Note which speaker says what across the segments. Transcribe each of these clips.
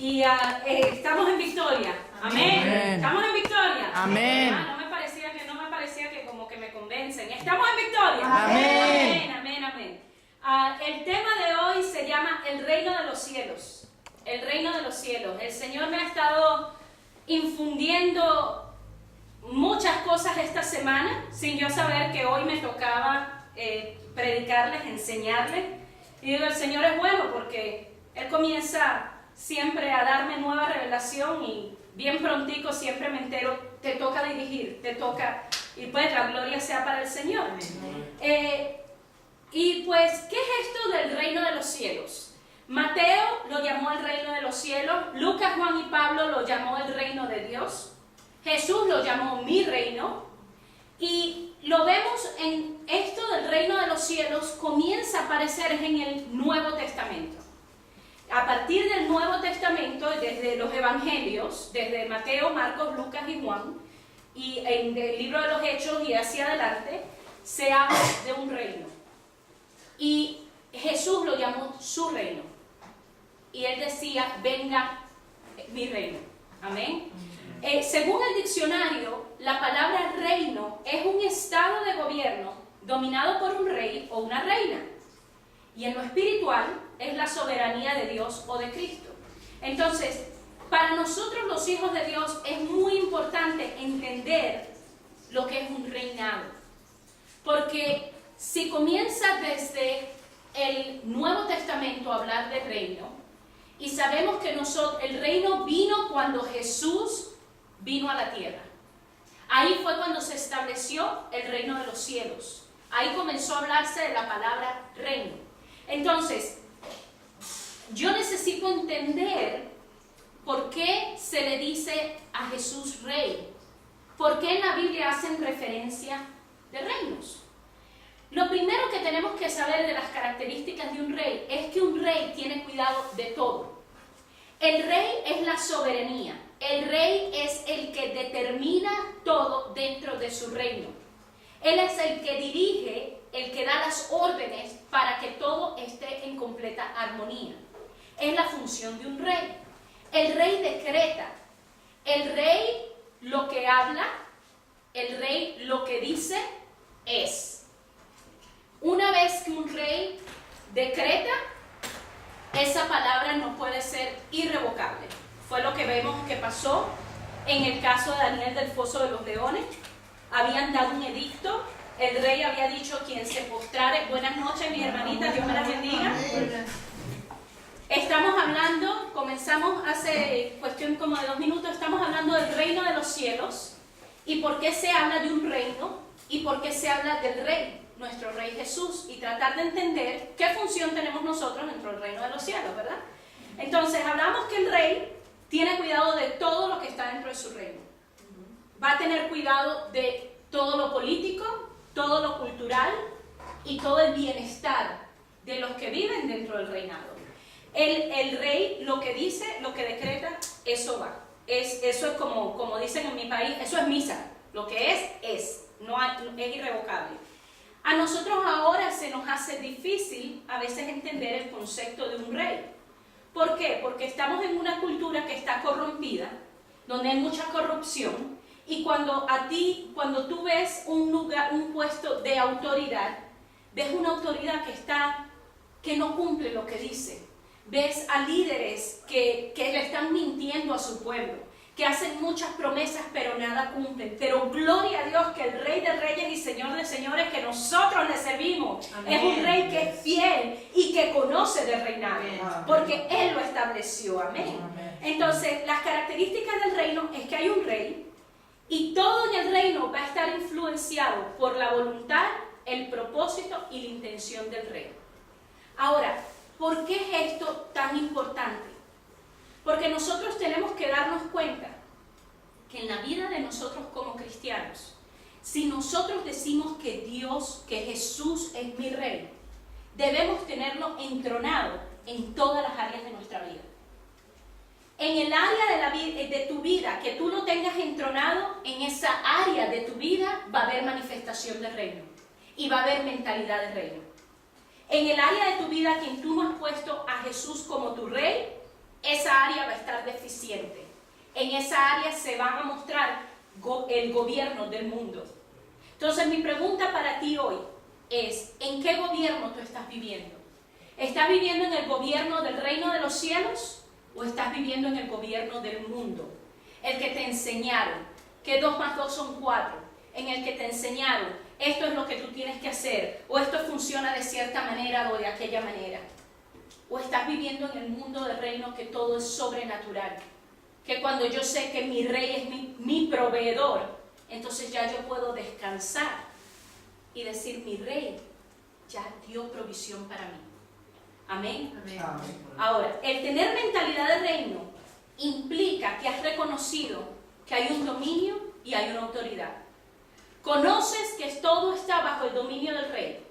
Speaker 1: Estamos en victoria. Amén.
Speaker 2: Amén.
Speaker 1: Estamos en victoria.
Speaker 2: Amén.
Speaker 1: No me parecía que como que me convencen. Estamos en victoria.
Speaker 2: Amén.
Speaker 1: Amén, amén. El tema de hoy se llama el reino de los cielos. El reino de los cielos. El Señor me ha estado infundiendo muchas cosas esta semana sin yo saber que hoy me tocaba predicarles, enseñarles. Y digo, el Señor es bueno porque Él comienza siempre a darme nueva revelación y bien prontico siempre me entero, te toca dirigir, te toca, y pues la gloria sea para el Señor. Y pues, ¿qué es esto del reino de los cielos? Mateo lo llamó el reino de los cielos, Lucas, Juan y Pablo lo llamó el reino de Dios, Jesús lo llamó mi reino, y lo vemos en esto del reino de los cielos, comienza a aparecer en el Nuevo Testamento. A partir del Nuevo Testamento, desde los Evangelios, desde Mateo, Marcos, Lucas y Juan, y en el libro de los Hechos y hacia adelante, se habla de un reino. Y Jesús lo llamó su reino. Y él decía, venga mi reino. Amén. Según el diccionario, la palabra reino es un estado de gobierno dominado por un rey o una reina. Y en lo espiritual es la soberanía de Dios o de Cristo. Entonces, para nosotros los hijos de Dios es muy importante entender lo que es un reinado. Porque si comienza desde el Nuevo Testamento a hablar de reino, y sabemos que el reino vino cuando Jesús vino a la tierra. Ahí fue cuando se estableció el reino de los cielos. Ahí comenzó a hablarse de la palabra reino. Entonces, yo necesito entender por qué se le dice a Jesús rey. ¿Por qué en la Biblia hacen referencia de reinos? Lo primero que tenemos que saber de las características de un rey es que un rey tiene cuidado de todo. El rey es la soberanía. El rey es el que determina todo dentro de su reino. Él es el que dirige, el que da las órdenes para que todo esté en completa armonía. Es la función de un rey. El rey decreta. El rey lo que habla, el rey lo que dice es. Una vez que un rey decreta, esa palabra no puede ser irrevocable. Fue lo que vemos que pasó en el caso de Daniel del Foso de los Leones. Habían dado un edicto, el rey había dicho quien se postrare. Buenas noches, mi hermanita, Dios me la bendiga. Estamos hablando, comenzamos hace cuestión como de 2 minutos, estamos hablando del reino de los cielos y por qué se habla de un reino y por qué se habla del rey, nuestro rey Jesús, y tratar de entender qué función tenemos nosotros dentro del reino de los cielos, ¿verdad? Entonces, hablamos que el rey tiene cuidado de todo lo que está dentro de su reino. Va a tener cuidado de todo lo político, todo lo cultural y todo el bienestar de los que viven dentro del reinado. El rey lo que dice, lo que decreta, eso va. Eso es como dicen en mi país, eso es misa. Lo que es. No es irrevocable. A nosotros ahora se nos hace difícil a veces entender el concepto de un rey. ¿Por qué? Porque estamos en una cultura que está corrompida, donde hay mucha corrupción, y cuando tú ves un puesto de autoridad, ves una autoridad que no cumple lo que dice. Ves a líderes que le están mintiendo a su pueblo, que hacen muchas promesas pero nada cumplen. Pero gloria a Dios que el Rey de Reyes y Señor de Señores que nosotros le servimos, amén, es un Rey que es fiel y que conoce de reinar, amén, porque Él lo estableció, amén. Amén. Entonces, las características del reino es que hay un Rey y todo en el reino va a estar influenciado por la voluntad, el propósito y la intención del Rey. Ahora, ¿por qué es esto tan importante? Porque nosotros tenemos que darnos cuenta que en la vida de nosotros como cristianos, si nosotros decimos que Dios, que Jesús es mi Rey, debemos tenerlo entronado en todas las áreas de nuestra vida. En el área de tu vida, que tú lo tengas entronado, en esa área de tu vida va a haber manifestación del reino y va a haber mentalidad de reino. En el área de tu vida que tú no has puesto a Jesús como tu Rey, esa área va a estar deficiente. En esa área se van a mostrar el gobierno del mundo. Entonces mi pregunta para ti hoy es, ¿en qué gobierno tú estás viviendo? ¿Estás viviendo en el gobierno del reino de los cielos o estás viviendo en el gobierno del mundo? El que te enseñaron que 2 más 2 son 4, en el que te enseñaron esto es lo que tú tienes que hacer, o esto funciona de cierta manera o de aquella manera. O estás viviendo en el mundo del reino que todo es sobrenatural, que cuando yo sé que mi rey es mi proveedor, entonces ya yo puedo descansar y decir, mi rey ya dio provisión para mí. Amén.
Speaker 2: Amén.
Speaker 1: Ahora, el tener mentalidad de reino implica que has reconocido que hay un dominio y hay una autoridad. Conoces que todo está bajo el dominio del rey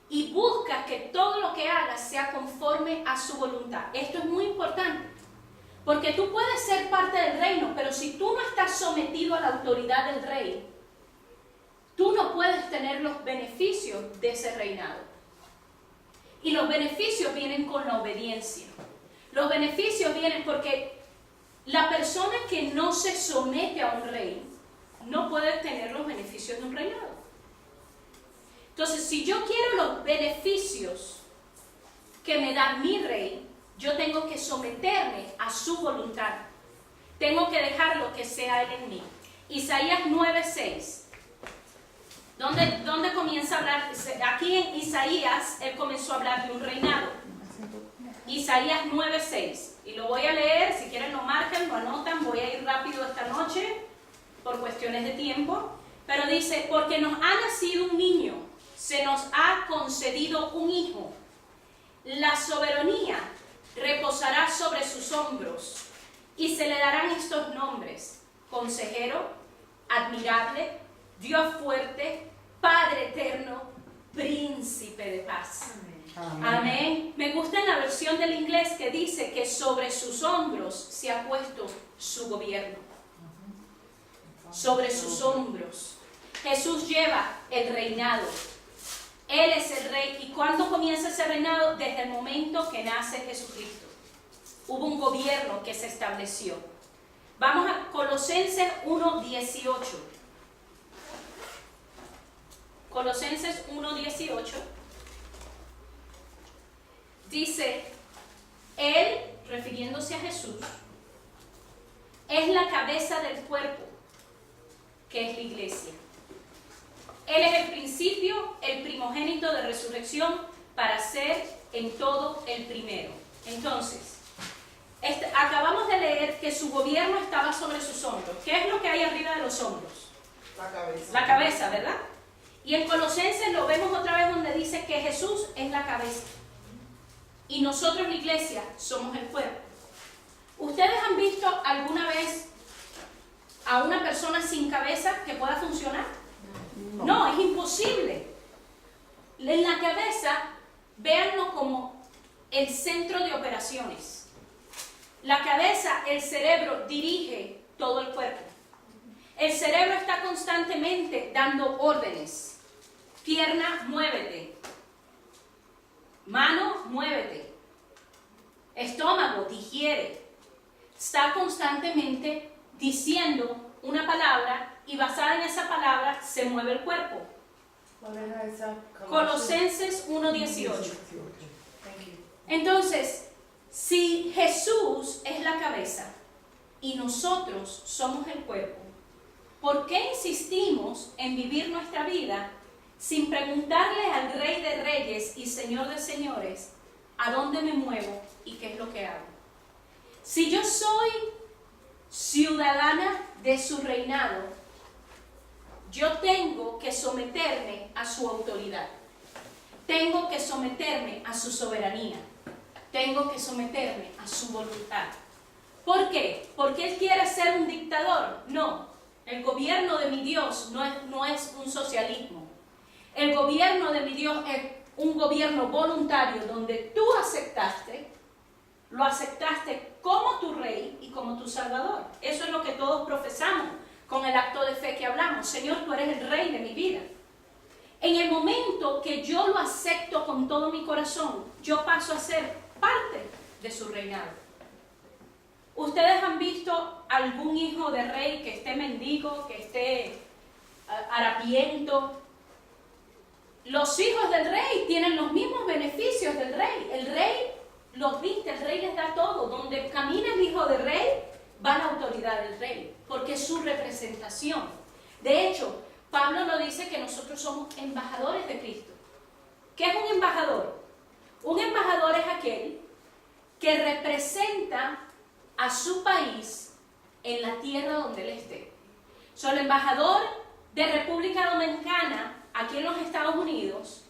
Speaker 1: y buscas que todo lo que hagas sea conforme a su voluntad. Esto es muy importante, porque tú puedes ser parte del reino, pero si tú no estás sometido a la autoridad del rey, tú no puedes tener los beneficios de ese reinado. Y los beneficios vienen con la obediencia. Los beneficios vienen porque la persona que no se somete a un rey no puede tener los beneficios de un reinado. Entonces, si yo quiero los beneficios que me da mi rey, yo tengo que someterme a su voluntad. Tengo que dejarlo que sea él en mí. Isaías 9:6. ¿Dónde comienza a hablar? Aquí en Isaías, él comenzó a hablar de un reinado. Isaías 9:6. Y lo voy a leer, si quieren lo marcan, lo anotan, voy a ir rápido esta noche, por cuestiones de tiempo. Pero dice, porque nos ha nacido un niño, se nos ha concedido un hijo. La soberanía reposará sobre sus hombros y se le darán estos nombres: Consejero, Admirable, Dios fuerte, Padre eterno, Príncipe de paz.
Speaker 2: Amén.
Speaker 1: Amén. Me gusta en la versión del inglés que dice que sobre sus hombros se ha puesto su gobierno. Sobre sus hombros. Jesús lleva el reinado. Él es el rey. ¿Y cuándo comienza ese reinado? Desde el momento que nace Jesucristo. Hubo un gobierno que se estableció. Vamos a Colosenses 1:18. Colosenses 1:18. Dice, Él, refiriéndose a Jesús, es la cabeza del cuerpo, que es la iglesia. Él es el principio, el primogénito de resurrección, para ser en todo el primero. Entonces, acabamos de leer que su gobierno estaba sobre sus hombros. ¿Qué es lo que hay arriba de los hombros?
Speaker 2: La cabeza.
Speaker 1: La cabeza, ¿verdad? Y en Colosenses lo vemos otra vez donde dice que Jesús es la cabeza. Y nosotros, la iglesia, somos el cuerpo. ¿Ustedes han visto alguna vez a una persona sin cabeza que pueda funcionar? No, es imposible. En la cabeza, véanlo como el centro de operaciones. La cabeza, el cerebro, dirige todo el cuerpo. El cerebro está constantemente dando órdenes. Pierna, muévete. Mano, muévete. Estómago, digiere. Está constantemente diciendo una palabra y basada en esa palabra se mueve el cuerpo.
Speaker 2: ¿Cuál era esa?
Speaker 1: Colosenses 1:18.
Speaker 2: Thank you.
Speaker 1: Entonces, si Jesús es la cabeza y nosotros somos el cuerpo, ¿por qué insistimos en vivir nuestra vida sin preguntarle al Rey de Reyes y Señor de Señores a dónde me muevo y qué es lo que hago? Si yo soy ciudadana de su reinado, yo tengo que someterme a su autoridad. Tengo que someterme a su soberanía. Tengo que someterme a su voluntad. ¿Por qué? ¿Porque Él quiere ser un dictador? No. El gobierno de mi Dios no es un socialismo. El gobierno de mi Dios es un gobierno voluntario donde tú lo aceptaste como tu rey y como tu salvador. Eso es lo que todos profesamos con el acto de fe que hablamos. Señor, tú eres el rey de mi vida. En el momento que yo lo acepto con todo mi corazón, yo paso a ser parte de su reinado. ¿Ustedes han visto algún hijo de rey que esté mendigo, que esté harapiento? Los hijos del rey tienen los mismos beneficios del rey. El rey los viste, el rey les da todo. Donde camina el hijo del rey, va la autoridad del rey, porque es su representación. De hecho, Pablo lo dice que nosotros somos embajadores de Cristo. ¿Qué es un embajador? Un embajador es aquel que representa a su país en la tierra donde él esté. El embajador de República Dominicana aquí en los Estados Unidos,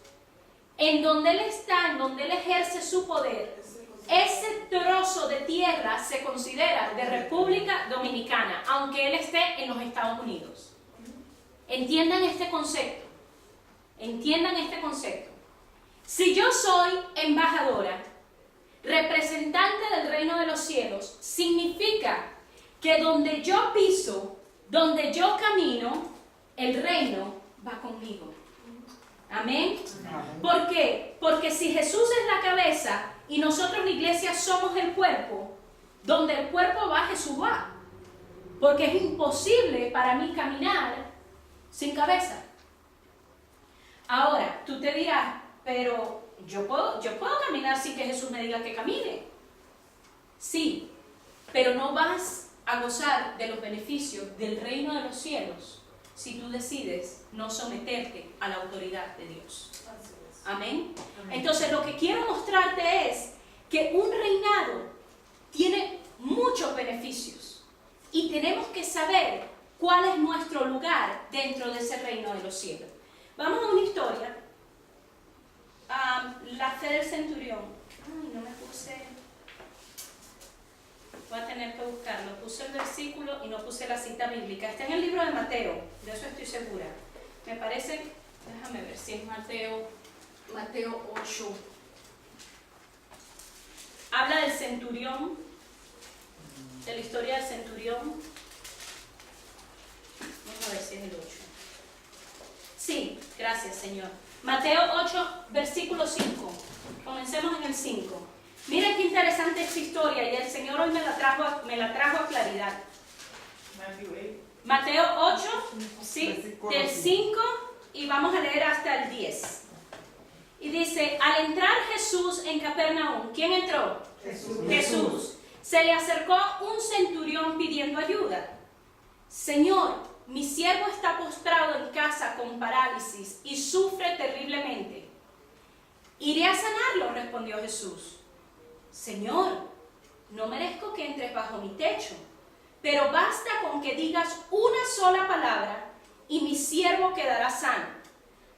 Speaker 1: en donde él está, en donde él ejerce su poder, ese trozo de tierra se considera de República Dominicana, aunque él esté en los Estados Unidos. Entiendan este concepto. Entiendan este concepto. Si yo soy embajadora, representante del reino de los cielos, significa que donde yo piso, donde yo camino, el reino va conmigo. Amén. ¿Por qué? Porque si Jesús es la cabeza y nosotros la iglesia somos el cuerpo, donde el cuerpo va, Jesús va. Porque es imposible para mí caminar sin cabeza. Ahora, tú te dirás, pero yo puedo caminar sin que Jesús me diga que camine. Sí, pero no vas a gozar de los beneficios del reino de los cielos si tú decides no someterte a la autoridad de Dios. Amén. Entonces lo que quiero mostrarte es que un reinado tiene muchos beneficios y tenemos que saber cuál es nuestro lugar dentro de ese reino de los cielos. Vamos a una historia. La fe del centurión. Ay, no me puse. Voy a tener que buscarlo. Puse el versículo y no puse la cita bíblica. Está en el libro de Mateo, de eso estoy segura. Me parece, déjame ver si es Mateo 8. Habla del centurión, de la historia del centurión. Vamos a ver si es el 8. Sí, gracias Señor. Mateo 8, versículo 5. Comencemos en el 5. Miren qué interesante esta historia y el Señor hoy me la trajo a claridad. Mateo 8, sí, del 5 y vamos a leer hasta el 10. Y dice, al entrar Jesús en Capernaum, ¿quién entró? Jesús. Se le acercó un centurión pidiendo ayuda. Señor, mi siervo está postrado en casa con parálisis y sufre terriblemente. Iré a sanarlo, respondió Jesús. Señor, no merezco que entres bajo mi techo, pero basta con que digas una sola palabra y mi siervo quedará sano,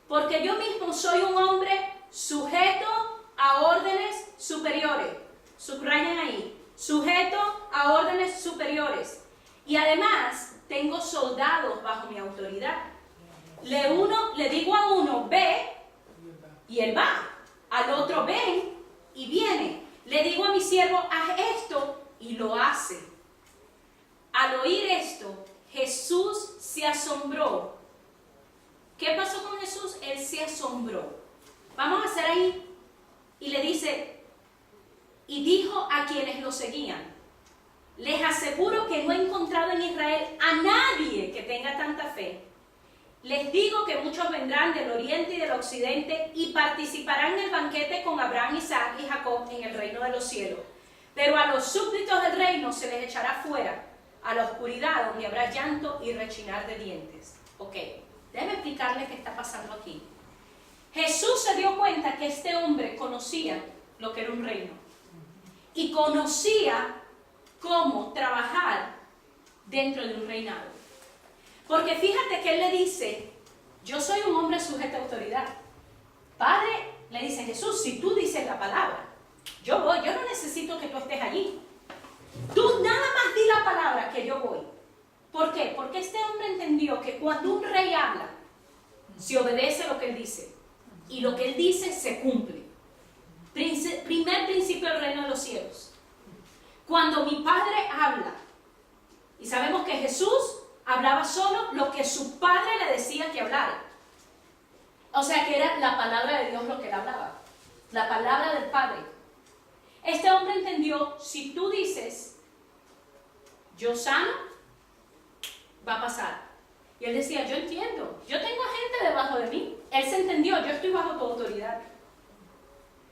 Speaker 1: porque yo mismo soy un hombre sujeto a órdenes superiores. Subrayan ahí, sujeto a órdenes superiores. Y además tengo soldados bajo mi autoridad. Le digo a uno, ve, y él va. Al otro, ven, y viene. Le digo a mi siervo, haz esto, y lo hace. Al oír esto, Jesús se asombró. ¿Qué pasó con Jesús? Él se asombró. Vamos a hacer ahí. Y le dice, y dijo a quienes lo seguían, les aseguro que no he encontrado en Israel a nadie que tenga tanta fe. Les digo que muchos vendrán del oriente y del occidente y participarán en el banquete con Abraham, Isaac y Jacob en el reino de los cielos. Pero a los súbditos del reino se les echará fuera, a la oscuridad donde habrá llanto y rechinar de dientes. Ok, déjame explicarles qué está pasando aquí. Jesús se dio cuenta que este hombre conocía lo que era un reino y conocía cómo trabajar dentro de un reinado. Porque fíjate que él le dice, yo soy un hombre sujeto a autoridad. Padre, le dice Jesús, si tú dices la palabra, yo voy, yo no necesito que tú estés allí. Tú nada más di la palabra que yo voy. ¿Por qué? Porque este hombre entendió que cuando un rey habla, se obedece lo que él dice. Y lo que él dice se cumple. Primer principio del reino de los cielos. Cuando mi Padre habla, y sabemos que Jesús hablaba solo lo que su Padre le decía que hablara. O sea que era la palabra de Dios lo que él hablaba. La palabra del Padre. Este hombre entendió, si tú dices yo sano, va a pasar. Y él decía, yo entiendo, yo tengo gente debajo de mí. Él se entendió, yo estoy bajo tu autoridad.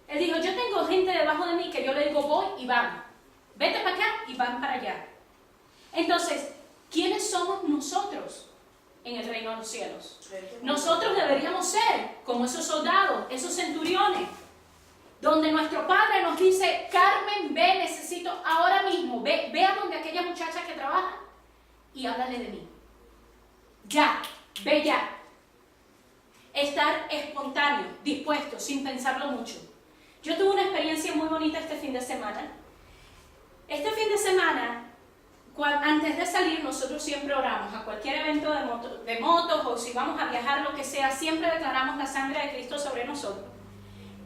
Speaker 1: Él dijo, yo tengo gente debajo de mí que yo le digo voy y van. Vete para acá y van para allá. Entonces, ¿quiénes somos nosotros en el reino de los cielos? Nosotros deberíamos ser como esos soldados, esos centuriones, donde nuestro Padre nos dice, Carmen, ve, necesito ahora mismo, ve a donde aquella muchacha que trabaja y háblale de mí. Ya, ve ya. Estar espontáneo, dispuesto, sin pensarlo mucho. Yo tuve una experiencia muy bonita este fin de semana. Este fin de semana, antes de salir, nosotros siempre oramos a cualquier evento de motos o si vamos a viajar, lo que sea, siempre declaramos la sangre de Cristo sobre nosotros.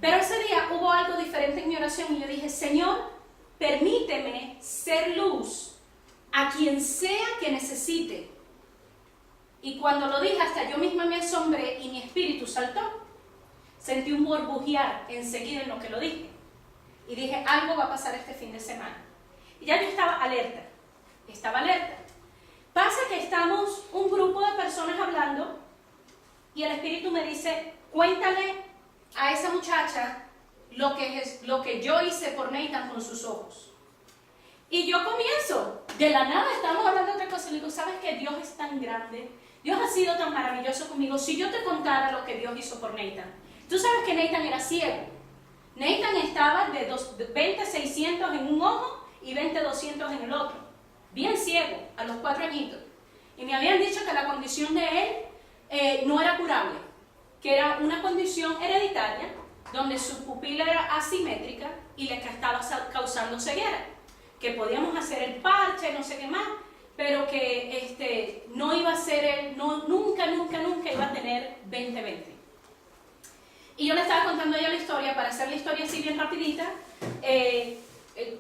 Speaker 1: Pero ese día hubo algo diferente en mi oración y yo dije, Señor, permíteme ser luz a quien sea que necesite. Y cuando lo dije, hasta yo misma me asombré y mi espíritu saltó. Sentí un burbujear enseguida en lo que lo dije. Y dije, algo va a pasar este fin de semana. Y ya yo estaba alerta. Pasa que estamos un grupo de personas hablando y el espíritu me dice, cuéntale a esa muchacha lo que yo hice por Nathan con sus ojos. Y yo comienzo, de la nada estamos hablando de otra cosa, y digo, ¿sabes qué? Dios es tan grande, Dios ha sido tan maravilloso conmigo. Si yo te contara lo que Dios hizo por Nathan, tú sabes que Nathan era ciego. Nathan estaba de 20/600 en un ojo y 20/200 en el otro, bien ciego, a los 4 añitos. Y me habían dicho que la condición de él no era curable, que era una condición hereditaria, donde su pupila era asimétrica y le estaba causando ceguera, que podíamos hacer el parche, no sé qué más, pero que no iba a ser él, nunca iba a tener 20/20. Y yo le estaba contando ya la historia, para hacer la historia así bien rapidita.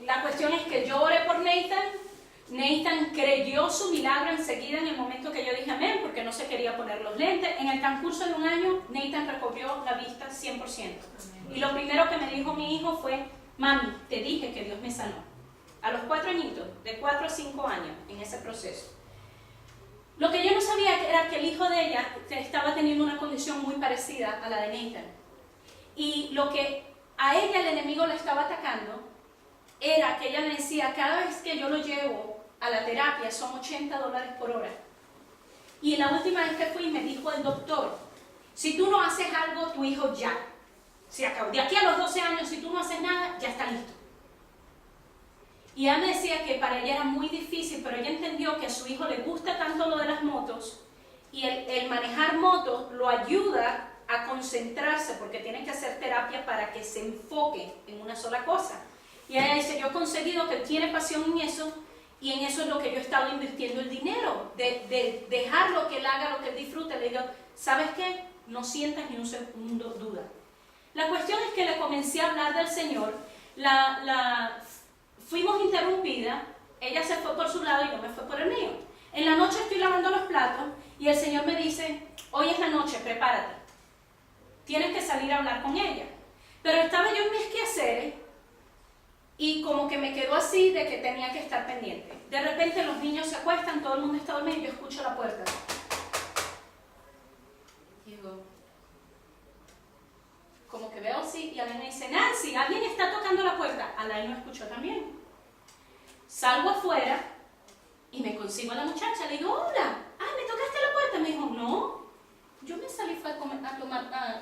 Speaker 1: La cuestión es que yo oré por Nathan creyó su milagro enseguida en el momento que yo dije amén, porque no se quería poner los lentes. En el transcurso de un año, Nathan recobró la vista 100%. Y lo primero que me dijo mi hijo fue, mami, te dije que Dios me sanó. A los 4 añitos, de 4 a 5 años, en ese proceso. Lo que yo no sabía era que el hijo de ella estaba teniendo una condición muy parecida a la de Nathan. Y lo que a ella el enemigo le estaba atacando era que ella me decía, cada vez que yo lo llevo a la terapia son $80 por hora. Y la última vez que fui me dijo el doctor, si tú no haces algo, tu hijo ya se acabó. De aquí a los 12 años, si tú no haces nada, ya está listo. Y ella me decía que para ella era muy difícil, pero ella entendió que a su hijo le gusta tanto lo de las motos y el manejar motos lo ayuda a concentrarse porque tiene que hacer terapia para que se enfoque en una sola cosa. Y ella dice, yo he conseguido que tiene pasión en eso y en eso es lo que yo he estado invirtiendo el dinero, de dejarlo que él haga lo que él disfrute. Le digo, ¿sabes qué? No sientas ni un segundo duda. La cuestión es que le comencé a hablar del Señor, fuimos interrumpidas, ella se fue por su lado y yo me fui por el mío. En la noche estoy lavando los platos y el Señor me dice, hoy es la noche, prepárate. Tienes que salir a hablar con ella. Pero estaba yo en mis quehaceres y como que me quedó así de que tenía que estar pendiente. De repente los niños se acuestan, todo el mundo está dormido y yo escucho la puerta. Digo, como que veo así y alguien me dice, Nancy, alguien está tocando la puerta. Alain lo escuchó también. Salgo afuera y me consigo a la muchacha. Le digo, hola, ¿me tocaste la puerta? Me dijo, no, yo me salí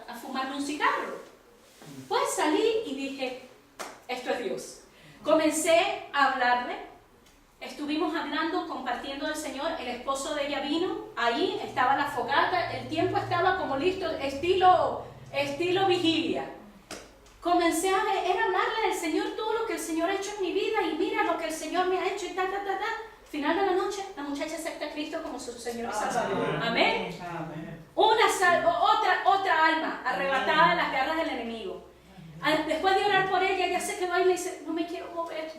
Speaker 1: a fumarme un cigarro. Pues salí y dije, esto es Dios. Comencé a hablarle, estuvimos hablando, compartiendo del Señor. El esposo de ella vino, ahí estaba la fogata, el tiempo estaba como listo, estilo vigilia. Comencé a hablarle del Señor, todo lo que el Señor ha hecho en mi vida y mira lo que el Señor me ha hecho y Final de la noche, la muchacha acepta a Cristo como su Señor y Salvador. Amén. Otra alma arrebatada de las garras del enemigo. Después de orar por ella, ella se quedó ahí y me dice, no me quiero mover.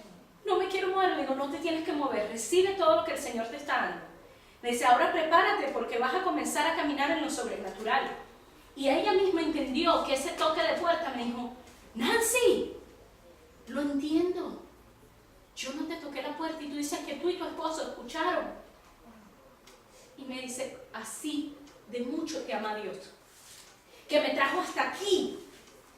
Speaker 1: Le digo, no te tienes que mover, recibe todo lo que el Señor te está dando. Me dice, ahora prepárate porque vas a comenzar a caminar en lo sobrenatural. Y ella misma entendió que ese toque de puerta me dijo, Nancy, lo entiendo. Yo no te toqué la puerta y tú dices que tú y tu esposo que ama a Dios, que me trajo hasta aquí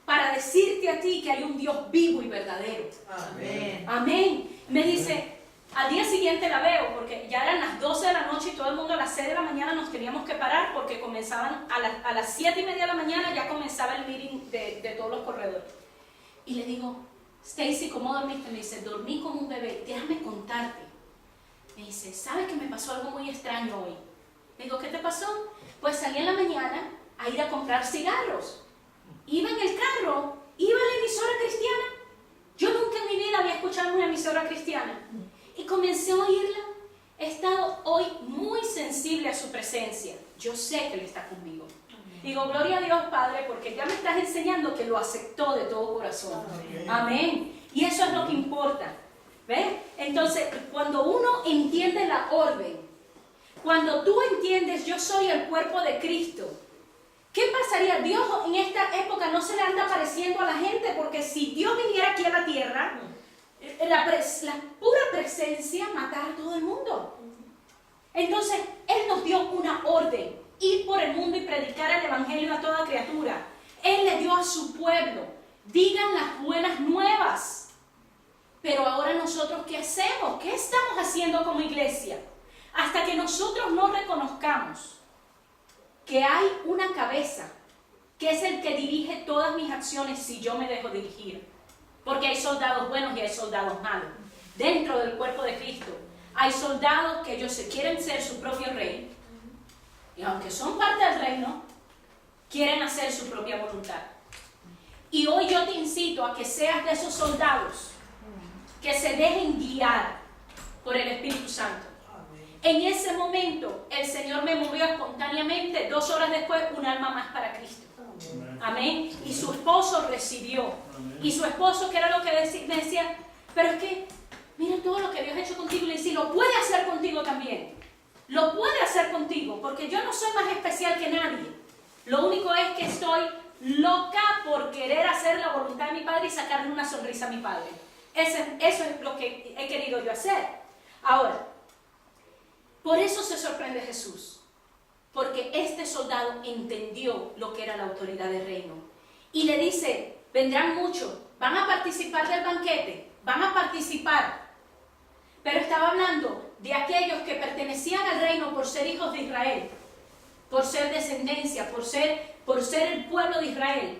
Speaker 1: para decirte a ti que hay un Dios vivo y verdadero.
Speaker 2: Amén.
Speaker 1: Amén. Me dice, al día siguiente la veo, porque ya eran las 12 de la noche y todo el mundo a las 6 de la mañana nos teníamos que parar porque comenzaban a las 7 y media de la mañana ya comenzaba el meeting de todos los corredores. Y le digo, Stacy, ¿cómo dormiste? Me dice, dormí como un bebé, déjame contarte. Me dice, ¿sabes que me pasó algo muy extraño hoy? Le digo, ¿qué te pasó? Pues salí en la mañana a ir a comprar cigarros. Iba en el carro, iba a la emisora cristiana. Yo nunca en mi vida había escuchado una emisora cristiana. Y comencé a oírla. He estado hoy muy sensible a su presencia. Yo sé que Él está conmigo. Digo, gloria a Dios, Padre, porque ya me estás enseñando que lo aceptó de todo corazón. Amén. Y eso es lo que importa. ¿Ves? Entonces, cuando uno entiende la orden, cuando tú entiendes, yo soy el cuerpo de Cristo, ¿qué pasaría? Dios en esta época no se le anda apareciendo a la gente, porque si Dios viniera aquí a la tierra, la pura presencia matara a todo el mundo. Entonces, Él nos dio una orden, ir por el mundo y predicar el evangelio a toda criatura. Él le dio a su pueblo, digan las buenas nuevas. Pero ahora nosotros, ¿qué hacemos? ¿Qué estamos haciendo como iglesia? Hasta que nosotros no reconozcamos que hay una cabeza, que es el que dirige todas mis acciones si yo me dejo dirigir. Porque hay soldados buenos y hay soldados malos. Dentro del cuerpo de Cristo hay soldados que ellos quieren ser su propio rey. Y aunque son parte del reino, quieren hacer su propia voluntad. Y hoy yo te incito a que seas de esos soldados que se dejen guiar por el Espíritu Santo. En ese momento, el Señor me movió espontáneamente, 2 horas después, un alma más para Cristo. Amén. Y su esposo recibió. Y su esposo, que era lo que me decía, pero es que, mira todo lo que Dios ha hecho contigo. Y le decía, lo puede hacer contigo también. Lo puede hacer contigo, porque yo no soy más especial que nadie. Lo único es que estoy loca por querer hacer la voluntad de mi Padre y sacarle una sonrisa a mi Padre. Eso es lo que he querido yo hacer. Ahora, por eso se sorprende Jesús, porque este soldado entendió lo que era la autoridad del reino. Y le dice, vendrán muchos, van a participar del banquete, van a participar. Pero estaba hablando de aquellos que pertenecían al reino por ser hijos de Israel, por ser descendencia, por ser el pueblo de Israel,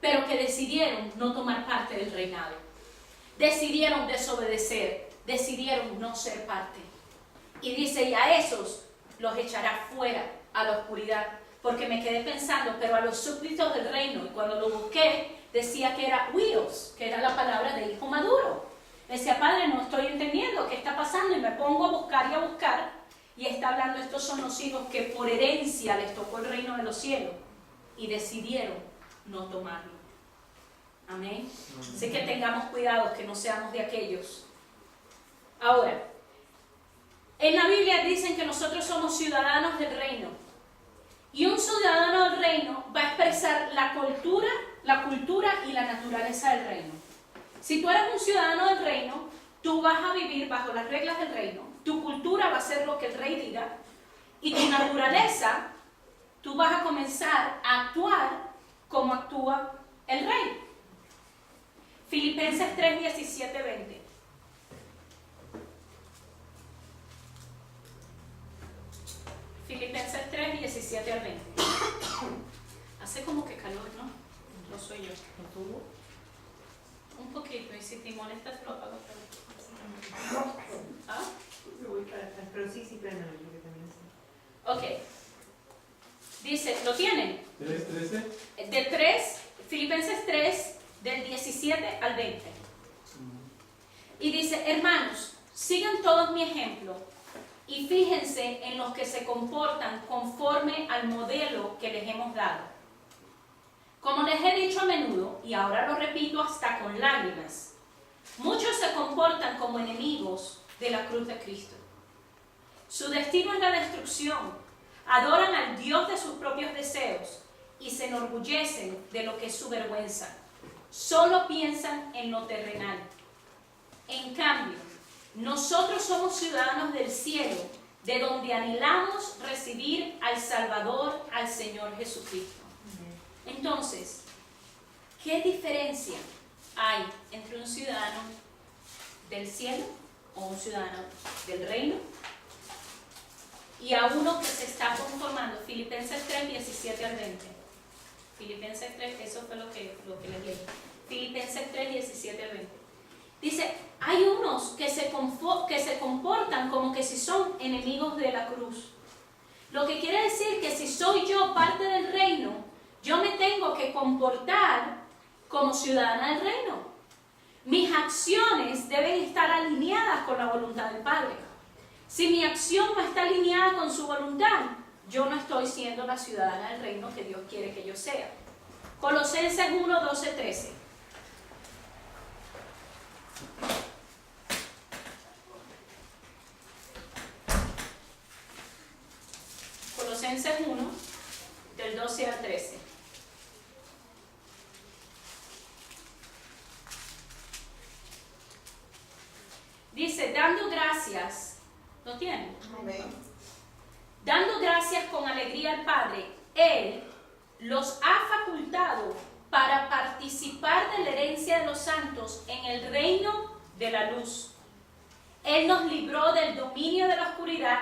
Speaker 1: pero que decidieron no tomar parte del reinado. Decidieron desobedecer, decidieron no ser parte. Y dice, y a esos los echará fuera a la oscuridad. Porque me quedé pensando, pero a los súbditos del reino, y cuando lo busqué, decía que era huios, que era la palabra de hijo maduro. Decía, Padre, no estoy entendiendo qué está pasando, y me pongo a buscar, y está hablando, estos son los hijos que por herencia les tocó el reino de los cielos, y decidieron no tomarlo. Amén. Así que tengamos cuidado, que no seamos de aquellos. Ahora, en la Biblia dicen que nosotros somos ciudadanos del reino. Y un ciudadano del reino va a expresar la cultura y la naturaleza del reino. Si tú eres un ciudadano del reino, tú vas a vivir bajo las reglas del reino. Tu cultura va a ser lo que el rey diga. Y tu naturaleza, tú vas a comenzar a actuar como actúa el rey. Filipenses 3, 17, 20. Filipenses 3, 17 al 20. Hace como que calor, ¿no? No soy yo. Un poquito, y si te molestas lo apago. ¿Ah?
Speaker 2: Pero sí, préndalo, porque también
Speaker 1: Ok. Dice, ¿lo tienen?
Speaker 3: 3:13.
Speaker 1: Del 3, Filipenses 3, del 17 al 20. Y dice, hermanos, sigan todos mi ejemplo y fíjense en los que se comportan conforme al modelo que les hemos dado. Como les he dicho a menudo, y ahora lo repito hasta con lágrimas, muchos se comportan como enemigos de la cruz de Cristo. Su destino es la destrucción, adoran al Dios de sus propios deseos y se enorgullecen de lo que es su vergüenza. Solo piensan en lo terrenal. En cambio, nosotros somos ciudadanos del cielo, de donde anhelamos recibir al Salvador, al Señor Jesucristo. Entonces, ¿qué diferencia hay entre un ciudadano del cielo o un ciudadano del reino y a uno que se está conformando? Filipenses 3, 17 al 20. Filipenses 3, eso fue lo que les leí. Filipenses 3, 17 al 20. Dice, hay unos que se comportan como que si son enemigos de la cruz. Lo que quiere decir que si soy yo parte del reino, yo me tengo que comportar como ciudadana del reino. Mis acciones deben estar alineadas con la voluntad del Padre. Si mi acción no está alineada con su voluntad, yo no estoy siendo la ciudadana del reino que Dios quiere que yo sea. Colosenses 1, 12, 13. Colosenses 1, del 12 al 13. Dice, dando gracias, ¿lo tienen?
Speaker 3: Amén.
Speaker 1: Dando gracias con alegría al Padre, Él los ha facultado para participar de la herencia de los santos en el reino de la luz. Él nos libró del dominio de la oscuridad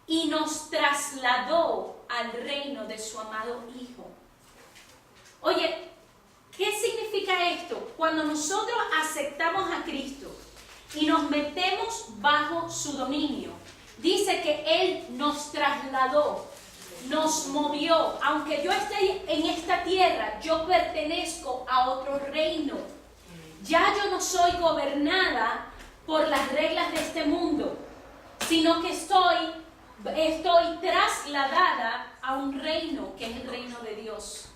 Speaker 1: y nos trasladó al reino de su amado Hijo. Oye, ¿qué significa esto? Cuando nosotros aceptamos a Cristo y nos metemos bajo su dominio, dice que Él nos trasladó, nos movió. Aunque yo esté en esta tierra, yo pertenezco a otro reino. Ya yo no soy gobernada por las reglas de este mundo, sino que estoy trasladada a un reino que es el reino de Dios.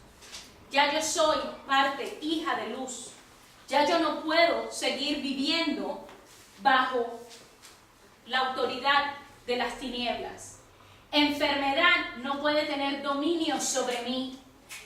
Speaker 1: Ya yo soy parte, hija de luz. Ya yo no puedo seguir viviendo bajo la autoridad de las tinieblas. Enfermedad no puede tener dominio sobre mí.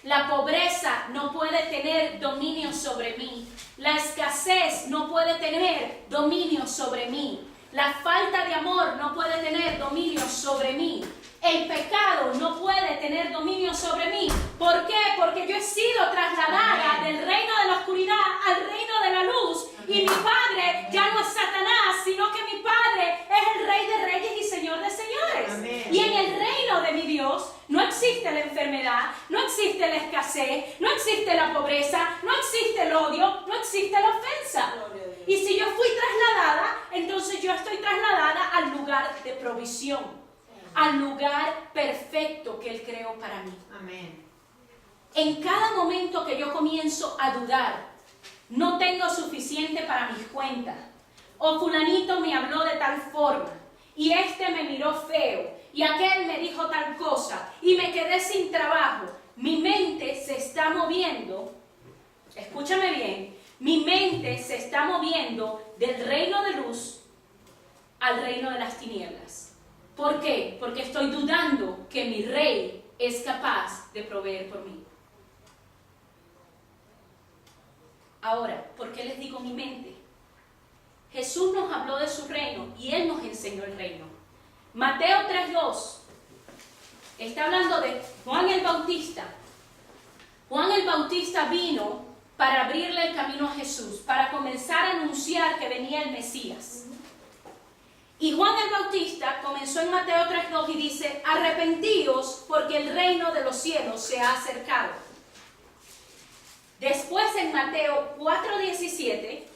Speaker 1: La pobreza no puede tener dominio sobre mí. La escasez no puede tener dominio sobre mí. La falta de amor no puede tener dominio sobre mí. El pecado no puede tener dominio sobre mí. ¿Por qué? Porque yo he sido trasladada del reino de la oscuridad al reino de la luz. Y mi Padre ya no es Satanás, sino que mi Padre es el Rey de Reyes y Señor de Señores.
Speaker 2: Amén.
Speaker 1: Y en el reino de mi Dios no existe la enfermedad, no existe la escasez, no existe la pobreza, no existe el odio, no existe la ofensa. Y si yo fui trasladada, entonces yo estoy trasladada al lugar de provisión, al lugar perfecto que Él creó para mí.
Speaker 2: Amén.
Speaker 1: En cada momento que yo comienzo a dudar, no tengo suficiente para mis cuentas, o fulanito me habló de tal forma, y este me miró feo, y aquel me dijo tal cosa, y me quedé sin trabajo, mi mente se está moviendo, escúchame bien, mi mente se está moviendo del reino de luz al reino de las tinieblas. ¿Por qué? Porque estoy dudando que mi Rey es capaz de proveer por mí. Ahora, ¿por qué les digo mi mente? Jesús nos habló de su reino y Él nos enseñó el reino. Mateo 3:2 está hablando de Juan el Bautista. Juan el Bautista vino para abrirle el camino a Jesús, para comenzar a anunciar que venía el Mesías. Y Juan el Bautista comenzó en Mateo 3:2 y dice, arrepentíos porque el reino de los cielos se ha acercado. Después en Mateo 4:17,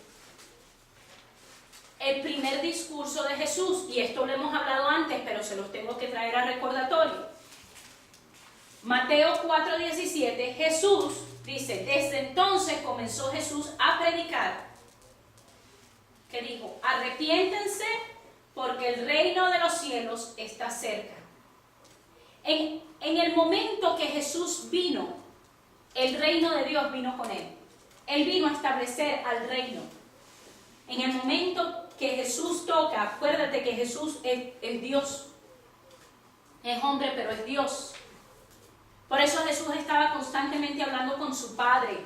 Speaker 1: el primer discurso de Jesús, y esto lo hemos hablado antes, pero se los tengo que traer a recordatorio. Mateo 4:17, Jesús dice, desde entonces comenzó Jesús a predicar, que dijo, arrepiéntense porque el reino de los cielos está cerca. En el momento que Jesús vino, el reino de Dios vino con Él. Él vino a establecer al reino. En el momento que Jesús toca, acuérdate que Jesús es Dios. Es hombre, pero es Dios. Por eso Jesús estaba constantemente hablando con su Padre.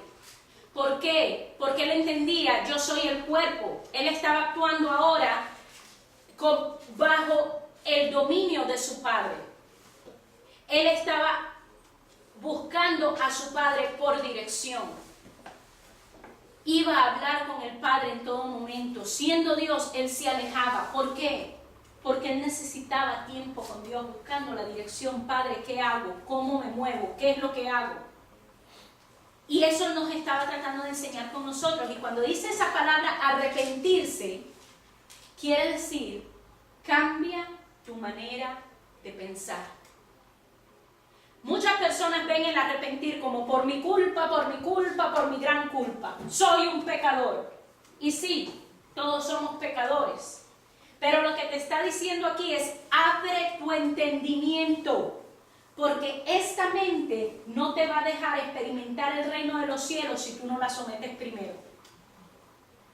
Speaker 1: ¿Por qué? Porque Él entendía, yo soy el cuerpo. Él estaba actuando ahora bajo el dominio de su padre. Él estaba buscando a su padre por dirección. Iba a hablar con el padre en todo momento. Siendo Dios, él se alejaba. ¿Por qué? Porque él necesitaba tiempo con Dios, buscando la dirección. Padre, ¿qué hago? ¿Cómo me muevo? ¿Qué es lo que hago? Y eso nos estaba tratando de enseñar con nosotros. Y cuando dice esa palabra arrepentirse, quiere decir, cambia tu manera de pensar. Muchas personas ven el arrepentir como por mi culpa, por mi gran culpa. Soy un pecador. Y sí, todos somos pecadores. Pero lo que te está diciendo aquí es, abre tu entendimiento. Porque esta mente no te va a dejar experimentar el reino de los cielos si tú no la sometes primero.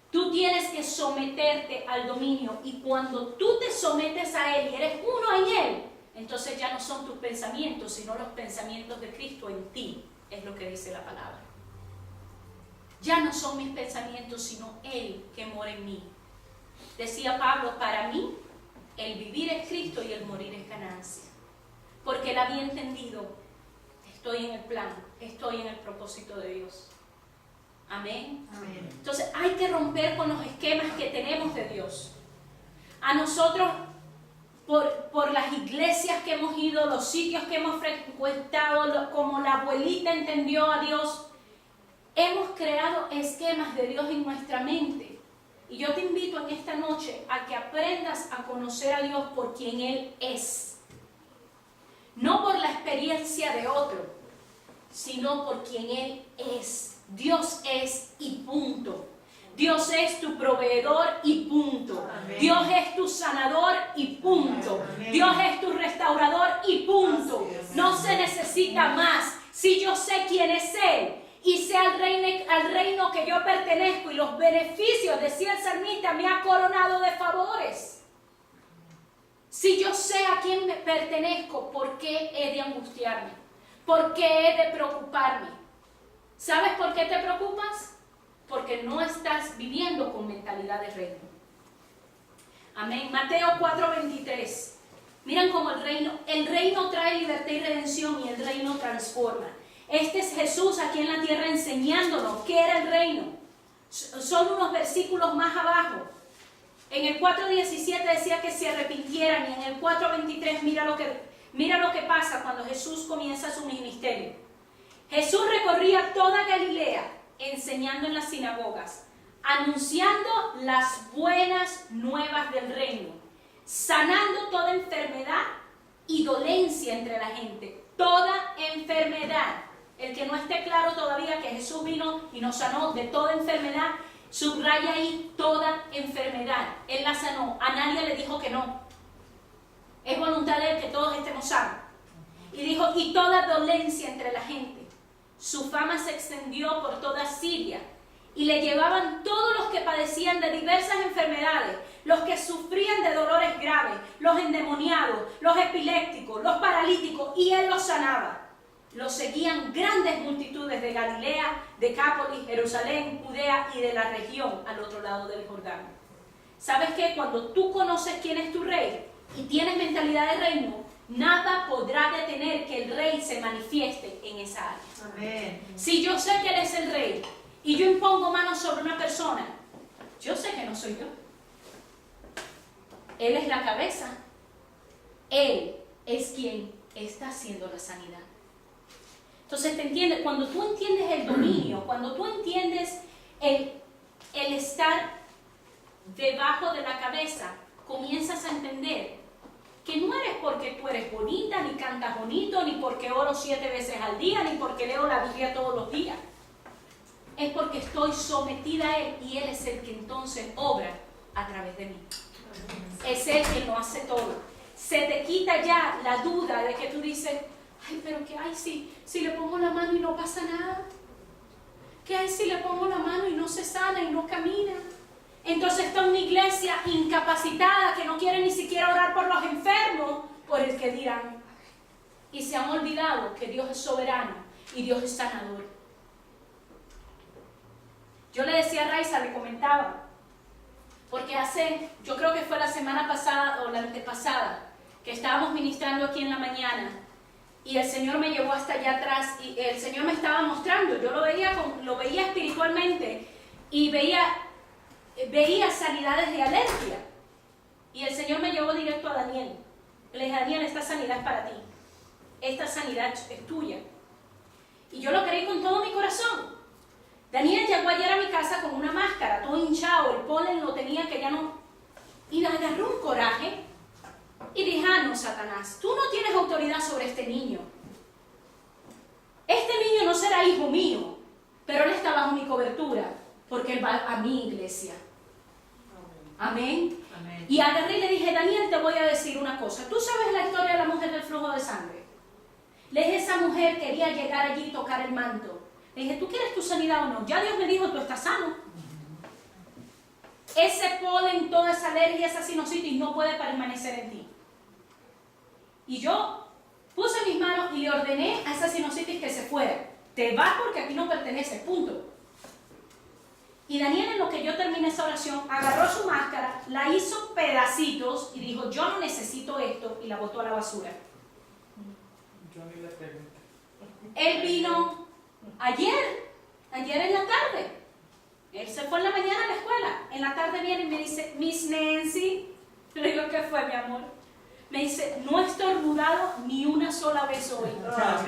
Speaker 1: Tú tienes que someterte al dominio. Y cuando tú te sometes a Él y eres uno en Él, entonces ya no son tus pensamientos, sino los pensamientos de Cristo en ti, es lo que dice la palabra. Ya no son mis pensamientos, sino Él que mora en mí. Decía Pablo, para mí, el vivir es Cristo y el morir es ganancia. Porque Él había entendido, estoy en el plan, estoy en el propósito de Dios. Amén.
Speaker 2: Amén.
Speaker 1: Entonces hay que romper con los esquemas que tenemos de Dios. A nosotros, por las iglesias que hemos ido, los sitios que hemos frecuentado, como la abuelita entendió a Dios, hemos creado esquemas de Dios en nuestra mente. Y yo te invito en esta noche a que aprendas a conocer a Dios por quien Él es. No por la experiencia de otro, sino por quien Él es. Dios es y punto. Dios es tu proveedor y punto. Amén. Dios es tu sanador y punto. Amén. Dios es tu restaurador y punto. No se necesita más. Si yo sé quién es Él y sé al reino que yo pertenezco y los beneficios, decía el salmista, me ha coronado de favores. Si yo sé a quién me pertenezco, ¿por qué he de angustiarme? ¿Por qué he de preocuparme? ¿Sabes por qué te preocupas? Porque no estás viviendo con mentalidad de reino. Amén. Mateo 4:23. Miren cómo el reino trae libertad y redención y el reino transforma. Este es Jesús aquí en la tierra enseñándonos qué era el reino. Son unos versículos más abajo. En el 4:17 decía que se arrepintieran y en el 4:23 mira lo que pasa cuando Jesús comienza su ministerio. Jesús recorría toda Galilea, enseñando en las sinagogas, anunciando las buenas nuevas del reino, sanando toda enfermedad y dolencia entre la gente. Toda enfermedad. El que no esté claro todavía que Jesús vino y nos sanó de toda enfermedad, subraya ahí toda enfermedad. Él la sanó. A nadie le dijo que no. Es voluntad de Él que todos estemos sanos. Y dijo, y toda dolencia entre la gente. Su fama se extendió por toda Siria y le llevaban todos los que padecían de diversas enfermedades, los que sufrían de dolores graves, los endemoniados, los epilépticos, los paralíticos, y Él los sanaba. Los seguían grandes multitudes de Galilea, Decápolis, Jerusalén, Judea y de la región al otro lado del Jordán. ¿Sabes qué? Cuando tú conoces quién es tu rey y tienes mentalidad de reino, nada podrá detener que el rey se manifieste en esa área.
Speaker 2: Amén.
Speaker 1: Si yo sé que Él es el rey y yo impongo manos sobre una persona, yo sé que no soy yo. Él es la cabeza. Él es quien está haciendo la sanidad. Entonces, ¿te entiendes? Cuando tú entiendes el dominio, cuando tú entiendes el estar debajo de la cabeza, comienzas a entender que no eres porque tú eres bonita, ni cantas bonito, ni porque oro 7 veces al día, ni porque leo la Biblia todos los días. Es porque estoy sometida a Él y Él es el que entonces obra a través de mí. Es Él quien lo hace todo. Se te quita ya la duda de que tú dices, ay, pero ¿qué hay si le pongo la mano y no pasa nada? ¿Qué hay si le pongo la mano y no se sana y no camina? Entonces está una iglesia incapacitada que no quiere ni siquiera orar por los enfermos, por el que dirán. Y se han olvidado que Dios es soberano y Dios es sanador. Yo le decía a Raiza, le comentaba, porque yo creo que fue la semana pasada o la antepasada, que estábamos ministrando aquí en la mañana y el Señor me llevó hasta allá atrás y el Señor me estaba mostrando, yo lo veía espiritualmente y veía sanidades de alergia. Y el Señor me llevó directo a Daniel. Le dije, Daniel, esta sanidad es para ti. Esta sanidad es tuya. Y yo lo creí con todo mi corazón. Daniel llegó ayer a mi casa con una máscara, todo hinchado, el polen lo tenía que ya no... Y le agarró un coraje y dije, ah, no, Satanás, tú no tienes autoridad sobre este niño. Este niño no será hijo mío, pero él está bajo mi cobertura, porque él va a mi iglesia. Amén.
Speaker 2: Amén.
Speaker 1: Y agarré y le dije, Daniel, te voy a decir una cosa. ¿Tú sabes la historia de la mujer del flujo de sangre? Le dije, esa mujer quería llegar allí y tocar el manto. Le dije, ¿tú quieres tu sanidad o no? Ya Dios me dijo, tú estás sano. Ese polen, toda esa alergia, esa sinusitis no puede permanecer en ti. Y yo puse mis manos y le ordené a esa sinusitis que se fuera. Te vas porque aquí no perteneces, punto. Y Daniel, en lo que yo terminé esa oración, agarró su máscara, la hizo pedacitos y dijo, yo no necesito esto, y la botó a la basura.
Speaker 3: Yo ni le pregunté.
Speaker 1: Él vino ayer en la tarde. Él se fue en la mañana a la escuela. En la tarde viene y me dice, Miss Nancy. Le digo, ¿qué fue, mi amor? Me dice, no he estornudado ni una sola vez hoy.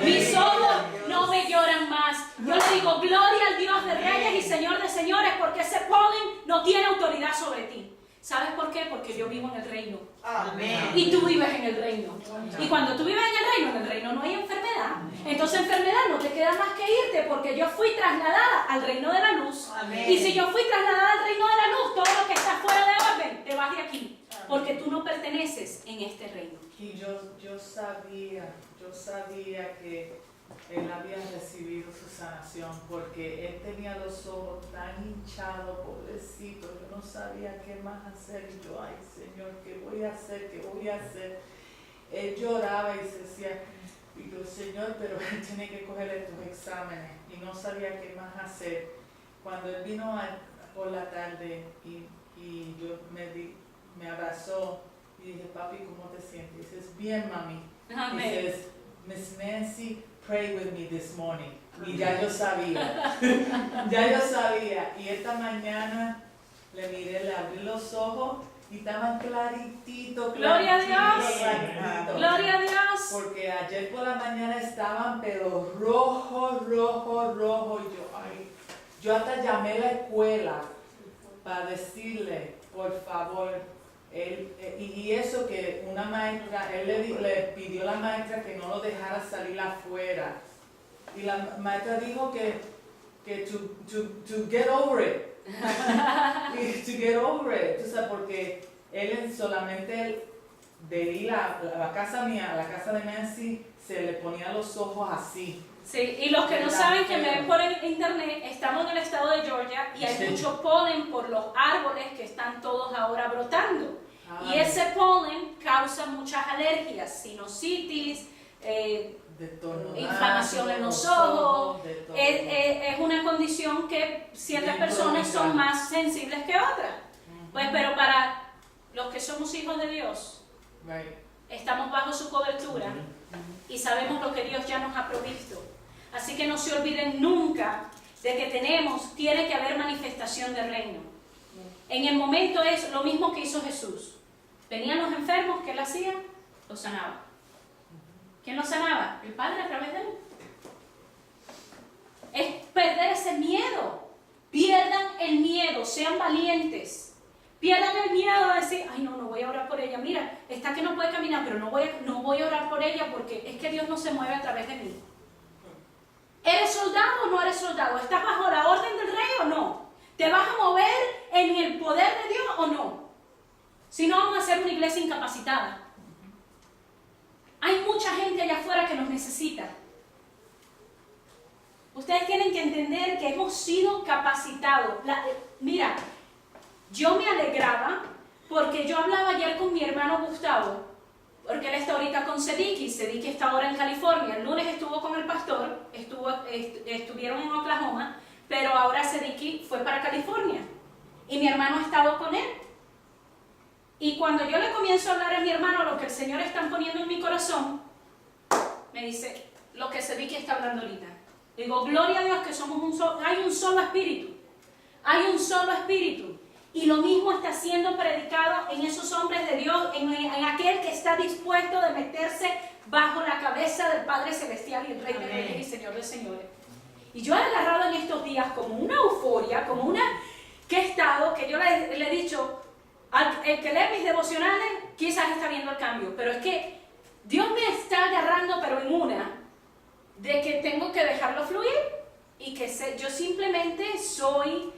Speaker 1: Mis ojos no me lloran más. Yo le digo, gloria al Dios de reyes y Señor de señores, porque ese polen no tiene autoridad sobre ti. ¿Sabes por qué? Porque yo vivo en el reino.
Speaker 2: Amén.
Speaker 1: Y tú vives en el reino. Y cuando tú vives en el reino no hay enfermedad. Entonces enfermedad no te queda más que irte, porque yo fui trasladada al reino de la luz.
Speaker 2: Amén.
Speaker 1: Y si yo fui trasladada al reino de la luz, todo lo que está fuera de orden, te vas de aquí. Porque tú no perteneces en este reino.
Speaker 3: Y yo sabía que él había recibido su sanación porque él tenía los ojos tan hinchados, pobrecito. Yo no sabía qué más hacer. Y yo, ay Señor, ¿qué voy a hacer? ¿Qué voy a hacer? Él lloraba y se decía, y yo, Señor, pero él tiene que coger estos exámenes. Y no sabía qué más hacer. Cuando él vino por la tarde y yo me abrazó y dije, papi, ¿cómo te sientes? Y dices, bien, mami.
Speaker 1: Amén.
Speaker 3: Dices, Miss Nancy, pray with me this morning. Y ya yo sabía, Y esta mañana le miré, le abrí los ojos y estaban clarititos.
Speaker 1: Gloria a Dios.
Speaker 3: Clarititos.
Speaker 1: Gloria a Dios.
Speaker 3: Porque ayer por la mañana estaban, pero rojo. Y yo hasta llamé a la escuela para decirle, por favor, y eso que una maestra, él le pidió a la maestra que no lo dejara salir afuera. Y la maestra dijo que to get over it. To get over it. Tú sabes, porque él solamente de ir a la casa mía, a la casa de Nancy, se le ponía los ojos así.
Speaker 1: Sí, y los que no saben, que me ven por el internet, estamos en el estado de Georgia y hay mucho polen por los árboles que están todos ahora brotando. Y ese polen causa muchas alergias, sinusitis, inflamación en los ojos. Es una condición que ciertas personas son más sensibles que otras. Pues, pero para los que somos hijos de Dios, estamos bajo su cobertura y sabemos lo que Dios ya nos ha provisto. Así que no se olviden nunca de que tiene que haber manifestación del reino. En el momento es lo mismo que hizo Jesús. Venían los enfermos, ¿qué él hacía? Los sanaba. ¿Quién los sanaba? El Padre a través de él. Es perder ese miedo. Pierdan el miedo, sean valientes. Pierdan el miedo de decir, ay no voy a orar por ella. Mira, está que no puede caminar, pero no voy a orar por ella porque es que Dios no se mueve a través de mí. ¿Eres soldado o no eres soldado? ¿Estás bajo la orden del rey o no? ¿Te vas a mover en el poder de Dios o no? Si no, vamos a ser una iglesia incapacitada. Hay mucha gente allá afuera que nos necesita. Ustedes tienen que entender que hemos sido capacitados. Mira, yo me alegraba porque yo hablaba ayer con mi hermano Gustavo, porque él está ahorita con Sediki está ahora en California. El lunes estuvo con el pastor, estuvieron en Oklahoma, pero ahora Sediki fue para California. Y mi hermano ha estado con él. Y cuando yo le comienzo a hablar a mi hermano lo que el Señor está poniendo en mi corazón, me dice, lo que Sevicky está hablando ahorita. Digo, gloria a Dios que somos hay un solo espíritu. Hay un solo espíritu. Y lo mismo está siendo predicado en esos hombres de Dios, en aquel que está dispuesto de meterse bajo la cabeza del Padre Celestial y el Rey de Reyes y Señor de Señores. Y yo he agarrado en estos días como una euforia, como una que he estado, que yo le he dicho, el que lee mis devocionales quizás está viendo el cambio, pero es que Dios me está agarrando, pero en una, de que tengo que dejarlo fluir y que yo simplemente soy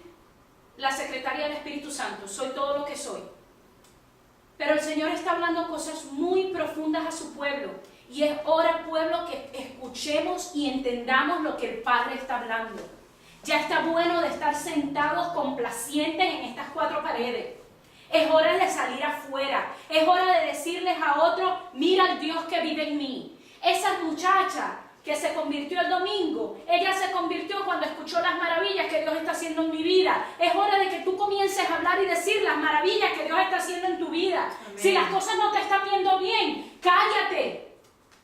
Speaker 1: la secretaria del Espíritu Santo, soy todo lo que soy. Pero el Señor está hablando cosas muy profundas a su pueblo y es hora, pueblo, que escuchemos y entendamos lo que el Padre está hablando. Ya está bueno de estar sentados complacientes en estas cuatro paredes. Es hora de salir afuera. Es hora de decirles a otros, mira al Dios que vive en mí. Esa muchacha que se convirtió el domingo, ella se convirtió cuando escuchó las maravillas que Dios está haciendo en mi vida. Es hora de que tú comiences a hablar y decir las maravillas que Dios está haciendo en tu vida. Amén. Si las cosas no te están viendo bien, cállate.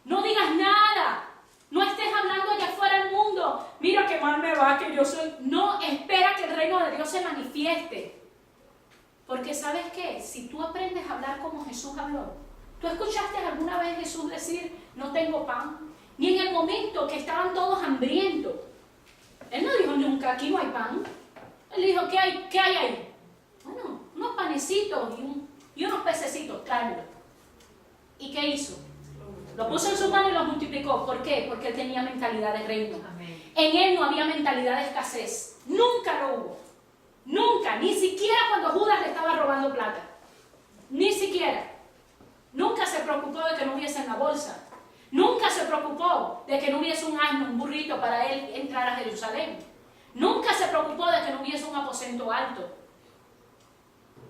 Speaker 1: No digas nada. No estés hablando allá afuera del mundo. Mira qué mal me va, que yo soy. No, espera que el reino de Dios se manifieste. Porque ¿sabes qué? Si tú aprendes a hablar como Jesús habló. ¿Tú escuchaste alguna vez Jesús decir, no tengo pan? Ni en el momento que estaban todos hambrientos. Él no dijo nunca, aquí no hay pan. Él dijo, ¿qué hay ahí? Bueno, unos panecitos y unos pececitos, tráemelo. ¿Y qué hizo? Lo puso en su mano y lo multiplicó. ¿Por qué? Porque él tenía mentalidad de reino. Amén. En él no había mentalidad de escasez. Nunca lo hubo. Nunca. Ni siquiera cuando Judas le estaba robando plata. Ni siquiera. Nunca se preocupó de que no hubiese en la bolsa. Nunca se preocupó de que no hubiese un asno, un burrito para él entrar a Jerusalén. Nunca se preocupó de que no hubiese un aposento alto.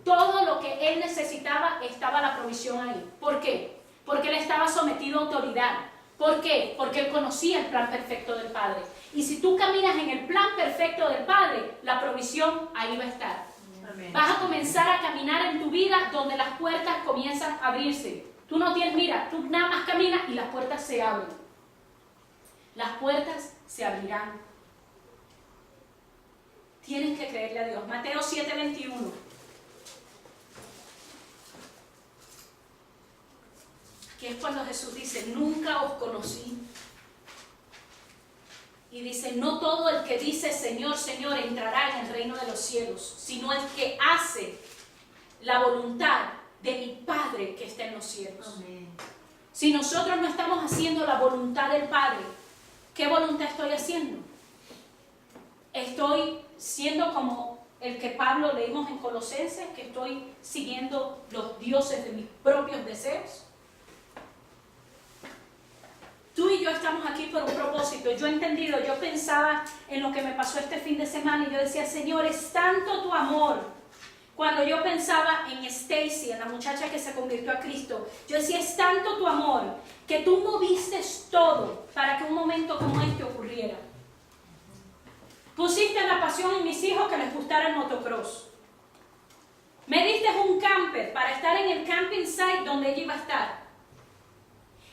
Speaker 1: Todo lo que él necesitaba estaba la provisión ahí. ¿Por qué? Porque él estaba sometido a autoridad. ¿Por qué? Porque él conocía el plan perfecto del Padre. Y si tú caminas en el plan perfecto del Padre, la provisión ahí va a estar. Amén. Vas a comenzar a caminar en tu vida donde las puertas comienzan a abrirse. Tú no tienes, mira, tú nada más caminas y las puertas se abren. Las puertas se abrirán. Tienes que creerle a Dios. Mateo 7:21. Aquí es cuando Jesús dice, nunca os conocí. Y dice, no todo el que dice Señor, Señor entrará en el reino de los cielos, sino el que hace la voluntad de mi Padre que está en los cielos. Amén. Si nosotros no estamos haciendo la voluntad del Padre, ¿qué voluntad estoy haciendo? Estoy siendo como el que Pablo leímos en Colosenses, que estoy siguiendo los dioses de mis propios deseos. Tú y yo estamos aquí por un propósito. Yo he entendido, yo pensaba en lo que me pasó este fin de semana y yo decía, Señor, es tanto tu amor. Cuando yo pensaba en Stacy, en la muchacha que se convirtió a Cristo, yo decía, es tanto tu amor que tú moviste todo para que un momento como este ocurriera. Pusiste la pasión en mis hijos que les gustara el motocross. Me diste un camper para estar en el camping site donde ella iba a estar.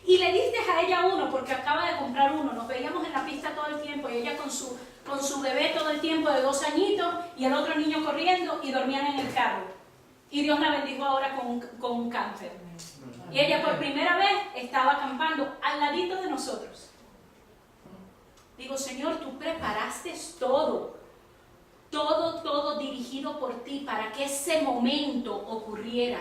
Speaker 1: Y le diste a ella uno porque acaba de comprar uno. Nos veíamos en la pista todo el tiempo y ella con su bebé todo el tiempo de 2 añitos y el otro niño corriendo y dormían en el carro. Y Dios la bendijo ahora con un camper. Y ella por primera vez estaba acampando al ladito de nosotros. Digo, Señor, tú preparaste todo dirigido por ti para que ese momento ocurriera.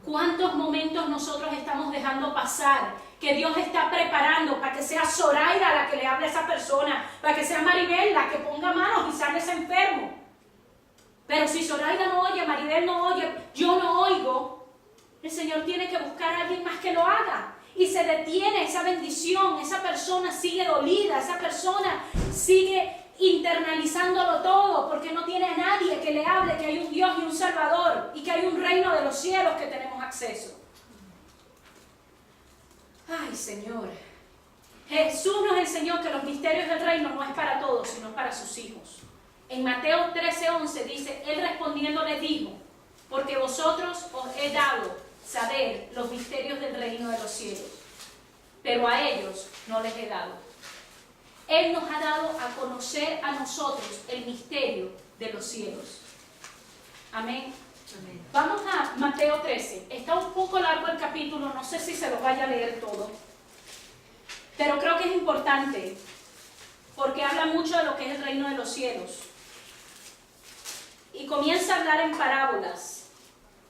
Speaker 1: ¿Cuántos momentos nosotros estamos dejando pasar que Dios está preparando para que sea Zoraida la que le hable a esa persona, para que sea Maribel la que ponga manos y sane ese enfermo? Pero si Zoraida no oye, Maribel no oye, yo no oigo, el Señor tiene que buscar a alguien más que lo haga. Y se detiene esa bendición, esa persona sigue dolida, esa persona sigue internalizándolo todo porque no tiene a nadie que le hable que hay un Dios y un Salvador y que hay un reino de los cielos que tenemos acceso. Ay, Señor, Jesús nos enseñó que los misterios del reino no es para todos, sino para sus hijos. En Mateo 13:11 dice, él respondiendo les dijo, ¿por porque vosotros os he dado saber los misterios del reino de los cielos, pero a ellos no les he dado. Él nos ha dado a conocer a nosotros el misterio de los cielos. Amén.
Speaker 2: Amén.
Speaker 1: Vamos a Mateo 13. Está un poco largo el capítulo, no sé si se lo vaya a leer todo, pero creo que es importante porque habla mucho de lo que es el reino de los cielos. Y comienza a hablar en parábolas.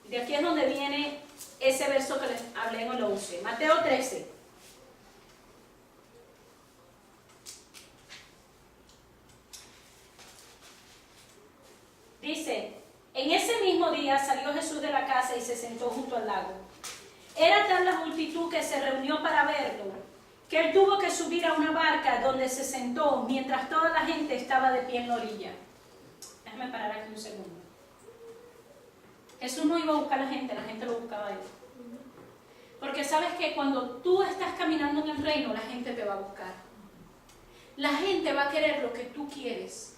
Speaker 1: De aquí es donde viene ese verso que les hablé en el 11. Mateo 13. Dice, en ese mismo día salió Jesús de la casa y se sentó junto al lago. Era tal la multitud que se reunió para verlo, que él tuvo que subir a una barca donde se sentó mientras toda la gente estaba de pie en la orilla. Déjame parar aquí un segundo. Jesús no iba a buscar a la gente lo buscaba a él. Porque sabes que cuando tú estás caminando en el reino, la gente te va a buscar. La gente va a querer lo que tú quieres.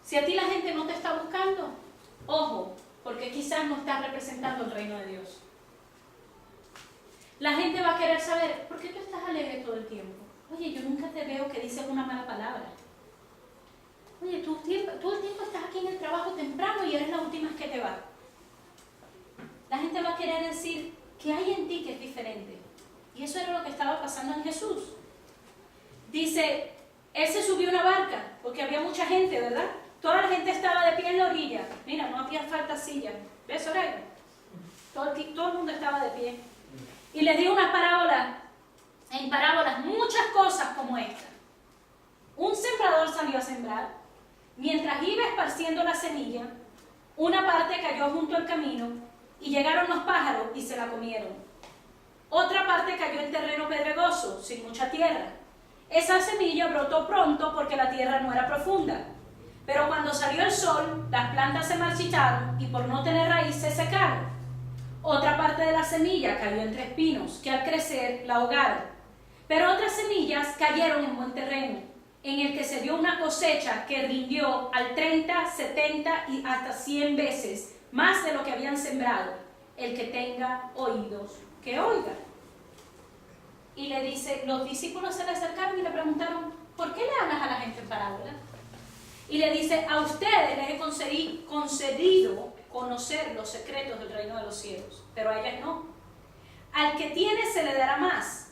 Speaker 1: Si a ti la gente no te está buscando, ojo, porque quizás no estás representando el reino de Dios. La gente va a querer saber, ¿por qué tú estás alegre todo el tiempo? Oye, yo nunca te veo que dices una mala palabra. Oye, tú todo el tiempo estás aquí en el trabajo temprano y eres la última que te va. La gente va a querer decir, ¿qué hay en ti que es diferente? Y eso era lo que estaba pasando en Jesús. Dice, él se subió a una barca, porque había mucha gente, ¿verdad? Toda la gente estaba de pie en la orilla. Mira, no hacía falta silla. ¿Ves, Soraya? Todo el mundo estaba de pie. Y les dio una parábola, en parábolas, muchas cosas como esta. Un sembrador salió a sembrar. Mientras iba esparciendo la semilla, una parte cayó junto al camino y llegaron los pájaros y se la comieron. Otra parte cayó en terreno pedregoso, sin mucha tierra. Esa semilla brotó pronto porque la tierra no era profunda. Pero cuando salió el sol, las plantas se marchitaron y por no tener raíz se secaron. Otra parte de la semilla cayó entre espinos, que al crecer la ahogaron. Pero otras semillas cayeron en buen terreno, en el que se dio una cosecha que rindió al 30, 70 y hasta 100 veces más de lo que habían sembrado. El que tenga oídos, que oiga. Y le dice, los discípulos se le acercaron y le preguntaron, ¿por qué le hablas a la gente en parábola? Y le dice, a ustedes les he concedido conocer los secretos del reino de los cielos, pero a ellas no. Al que tiene se le dará más.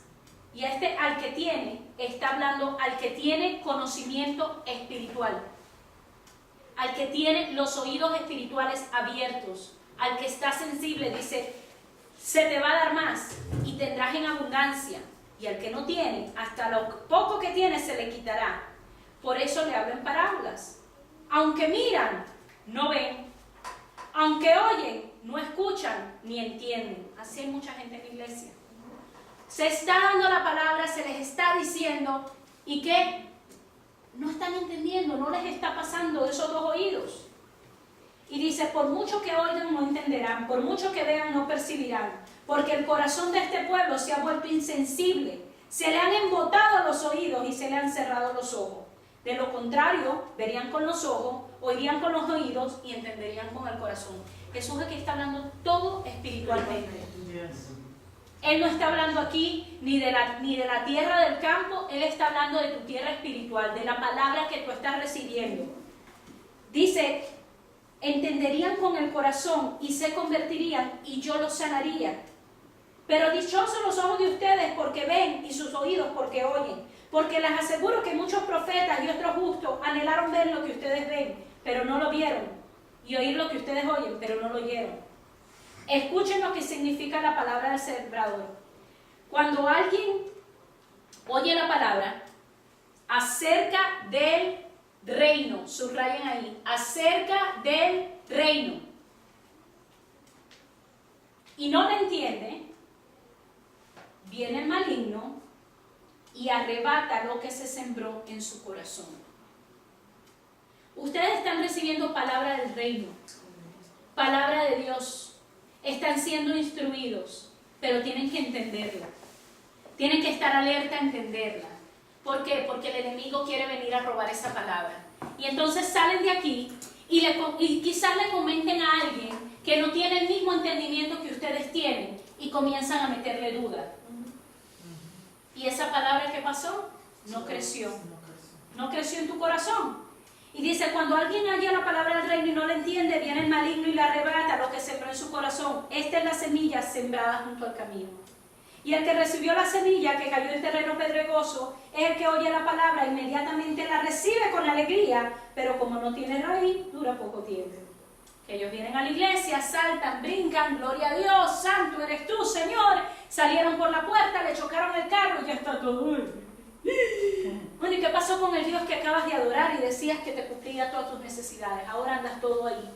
Speaker 1: Y al que tiene, está hablando al que tiene conocimiento espiritual. Al que tiene los oídos espirituales abiertos, al que está sensible, dice, se te va a dar más y tendrás en abundancia. Y al que no tiene, hasta lo poco que tiene se le quitará. Por eso le hablo en parábolas. Aunque miran, no ven. Aunque oyen, no escuchan ni entienden. Así hay mucha gente en la iglesia. Se está dando la palabra, se les está diciendo, ¿y qué? No están entendiendo, no les está pasando de esos dos oídos. Y dice, por mucho que oigan no entenderán, por mucho que vean no percibirán, porque el corazón de este pueblo se ha vuelto insensible, se le han embotado los oídos y se le han cerrado los ojos. De lo contrario, verían con los ojos, oirían con los oídos y entenderían con el corazón. Jesús aquí está hablando todo espiritualmente. Él no está hablando aquí ni de la tierra del campo, Él está hablando de tu tierra espiritual, de la palabra que tú estás recibiendo. Dice, entenderían con el corazón y se convertirían y yo los sanaría. Pero dichosos los ojos de ustedes porque ven y sus oídos porque oyen. Porque les aseguro que muchos profetas y otros justos anhelaron ver lo que ustedes ven, pero no lo vieron. Y oír lo que ustedes oyen, pero no lo oyeron. Escuchen lo que significa la palabra del sembrador. Cuando alguien oye la palabra acerca del reino, subrayen ahí, acerca del reino, y no la entiende, viene el maligno y arrebata lo que se sembró en su corazón. Ustedes están recibiendo palabra del reino, palabra de Dios, están siendo instruidos, pero tienen que entenderla, tienen que estar alerta a entenderla. ¿Por qué? Porque el enemigo quiere venir a robar esa palabra. Y entonces salen de aquí y quizás le comenten a alguien que no tiene el mismo entendimiento que ustedes tienen y comienzan a meterle duda. ¿Y esa palabra qué pasó? No creció. No creció en tu corazón. Y dice, cuando alguien halla la palabra del reino y no la entiende, viene el maligno y la arrebata lo que sembró en su corazón. Esta es la semilla sembrada junto al camino. Y el que recibió la semilla que cayó en terreno pedregoso es el que oye la palabra, inmediatamente la recibe con alegría, pero como no tiene raíz, dura poco tiempo. Ellos vienen a la iglesia, saltan, brincan, gloria a Dios, santo eres tú, Señor. Salieron por la puerta, le chocaron el carro y ya está todo. Bueno, ¿y qué pasó con el Dios que acabas de adorar y decías que te cumplía todas tus necesidades? Ahora andas todo ahí.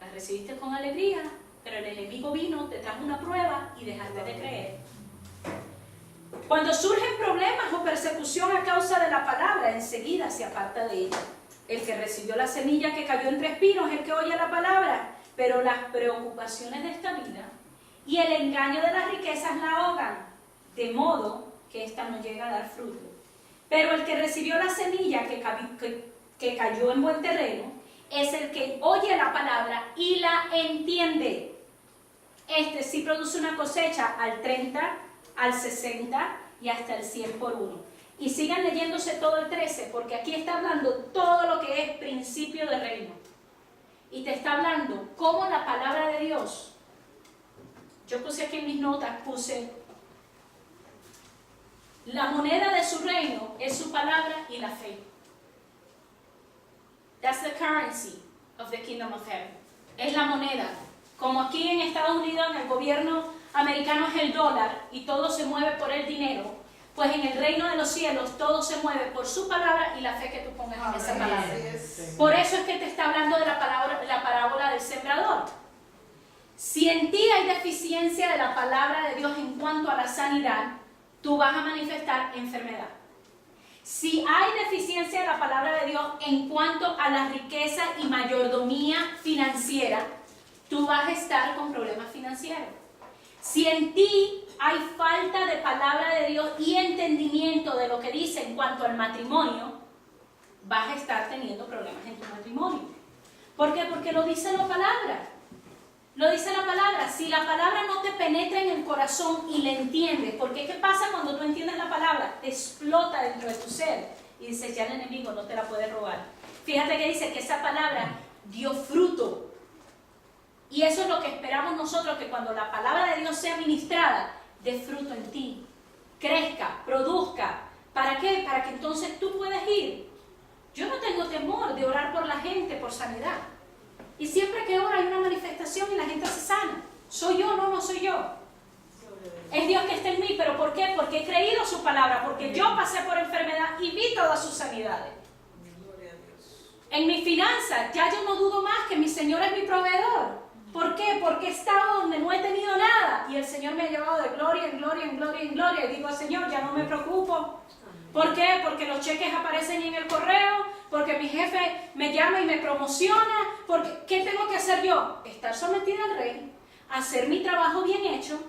Speaker 1: Las recibiste con alegría, pero el enemigo vino, te trajo una prueba y dejaste de creer. Cuando surgen problemas o persecución a causa de la palabra, enseguida se aparta de ella. El que recibió la semilla que cayó entre espinos es el que oye la palabra, pero las preocupaciones de esta vida y el engaño de las riquezas la ahogan, de modo que ésta no llega a dar fruto. Pero el que recibió la semilla que cayó en buen terreno es el que oye la palabra y la entiende. Este sí produce una cosecha al 30, al 60 y hasta el 100 por uno. Y sigan leyéndose todo el 13, porque aquí está hablando todo lo que es principio de reino. Y te está hablando cómo la palabra de Dios. Yo puse aquí en mis notas, la moneda de su reino es su palabra y la fe. That's the currency of the kingdom of heaven. Es la moneda. Como aquí en Estados Unidos, en el gobierno americano es el dólar y todo se mueve por el dinero, pues en el reino de los cielos todo se mueve por su palabra y la fe que tú pongas en esa palabra. Por eso es que te está hablando de la parábola del sembrador. Si en ti hay deficiencia de la palabra de Dios en cuanto a la sanidad, tú vas a manifestar enfermedad. Si hay deficiencia de la palabra de Dios en cuanto a la riqueza y mayordomía financiera, tú vas a estar con problemas financieros. Si en ti hay falta de palabra de Dios y entendimiento de lo que dice en cuanto al matrimonio, vas a estar teniendo problemas en tu matrimonio. ¿Por qué? Porque lo dice la palabra. Lo dice la palabra. Si la palabra no te penetra en el corazón y la entiendes, porque ¿qué pasa cuando tú entiendes la palabra? Te explota dentro de tu ser y dices, ya el enemigo no te la puede robar. Fíjate que dice que esa palabra dio fruto. Y eso es lo que esperamos nosotros, que cuando la palabra de Dios sea ministrada, dé fruto en ti, crezca, produzca. ¿Para qué? Para que entonces tú puedas ir. Yo no tengo temor de orar por la gente, por sanidad. Y siempre que oro hay una manifestación y la gente se sana. ¿Soy yo? No, no soy yo. Es Dios que está en mí. ¿Pero por qué? Porque he creído su palabra, porque yo pasé por enfermedad y vi todas sus sanidades. En mi finanza, ya yo no dudo más que mi Señor es mi proveedor. ¿Por qué? Porque he estado donde no he tenido nada y el Señor me ha llevado de gloria en gloria, en gloria, en gloria. Y digo, Señor, ya no me preocupo. ¿Por qué? Porque los cheques aparecen en el correo, porque mi jefe me llama y me promociona. Porque, ¿qué tengo que hacer yo? Estar sometida al Rey, hacer mi trabajo bien hecho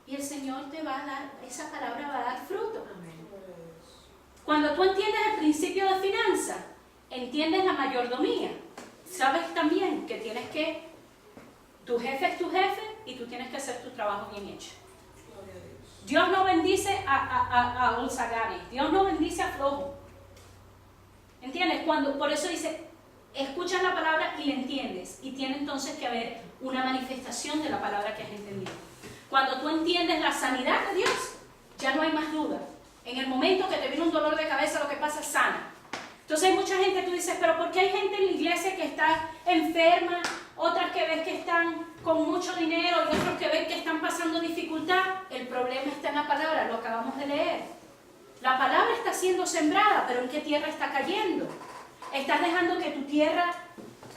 Speaker 1: y el Señor te va a dar, esa palabra va a dar fruto. Cuando tú entiendes el principio de finanzas, entiendes la mayordomía. Sabes también que tienes que... Tu jefe es tu jefe y tú tienes que hacer tu trabajo bien hecho. Dios no bendice a Olzagari, Dios no bendice a flojo. ¿Entiendes? Por eso dice, escuchas la palabra y la entiendes. Y tiene entonces que haber una manifestación de la palabra que has entendido. Cuando tú entiendes la sanidad de Dios, ya no hay más duda. En el momento que te viene un dolor de cabeza, lo que pasa es sana. Entonces hay mucha gente, tú dices, pero ¿por qué hay gente en la iglesia que está enferma? Otras que ves que están con mucho dinero y otros que ven que están pasando dificultad. El problema está en la palabra, lo acabamos de leer. La palabra está siendo sembrada, pero ¿en qué tierra está cayendo? ¿Estás dejando que tu tierra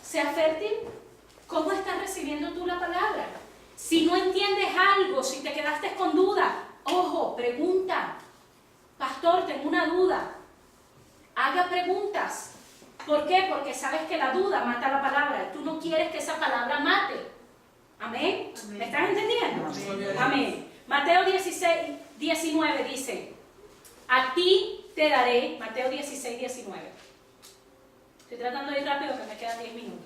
Speaker 1: sea fértil? ¿Cómo estás recibiendo tú la palabra? Si no entiendes algo, si te quedaste con duda, ojo, pregunta. Pastor, tengo una duda. Haga preguntas. ¿Por qué? Porque sabes que la duda mata la palabra y tú no quieres que esa palabra mate. ¿Amén? ¿Me estás entendiendo? Amén. Amén. Mateo 16, 19 dice, a ti te daré, Mateo 16, 19. Estoy tratando de ir rápido que me quedan 10 minutos.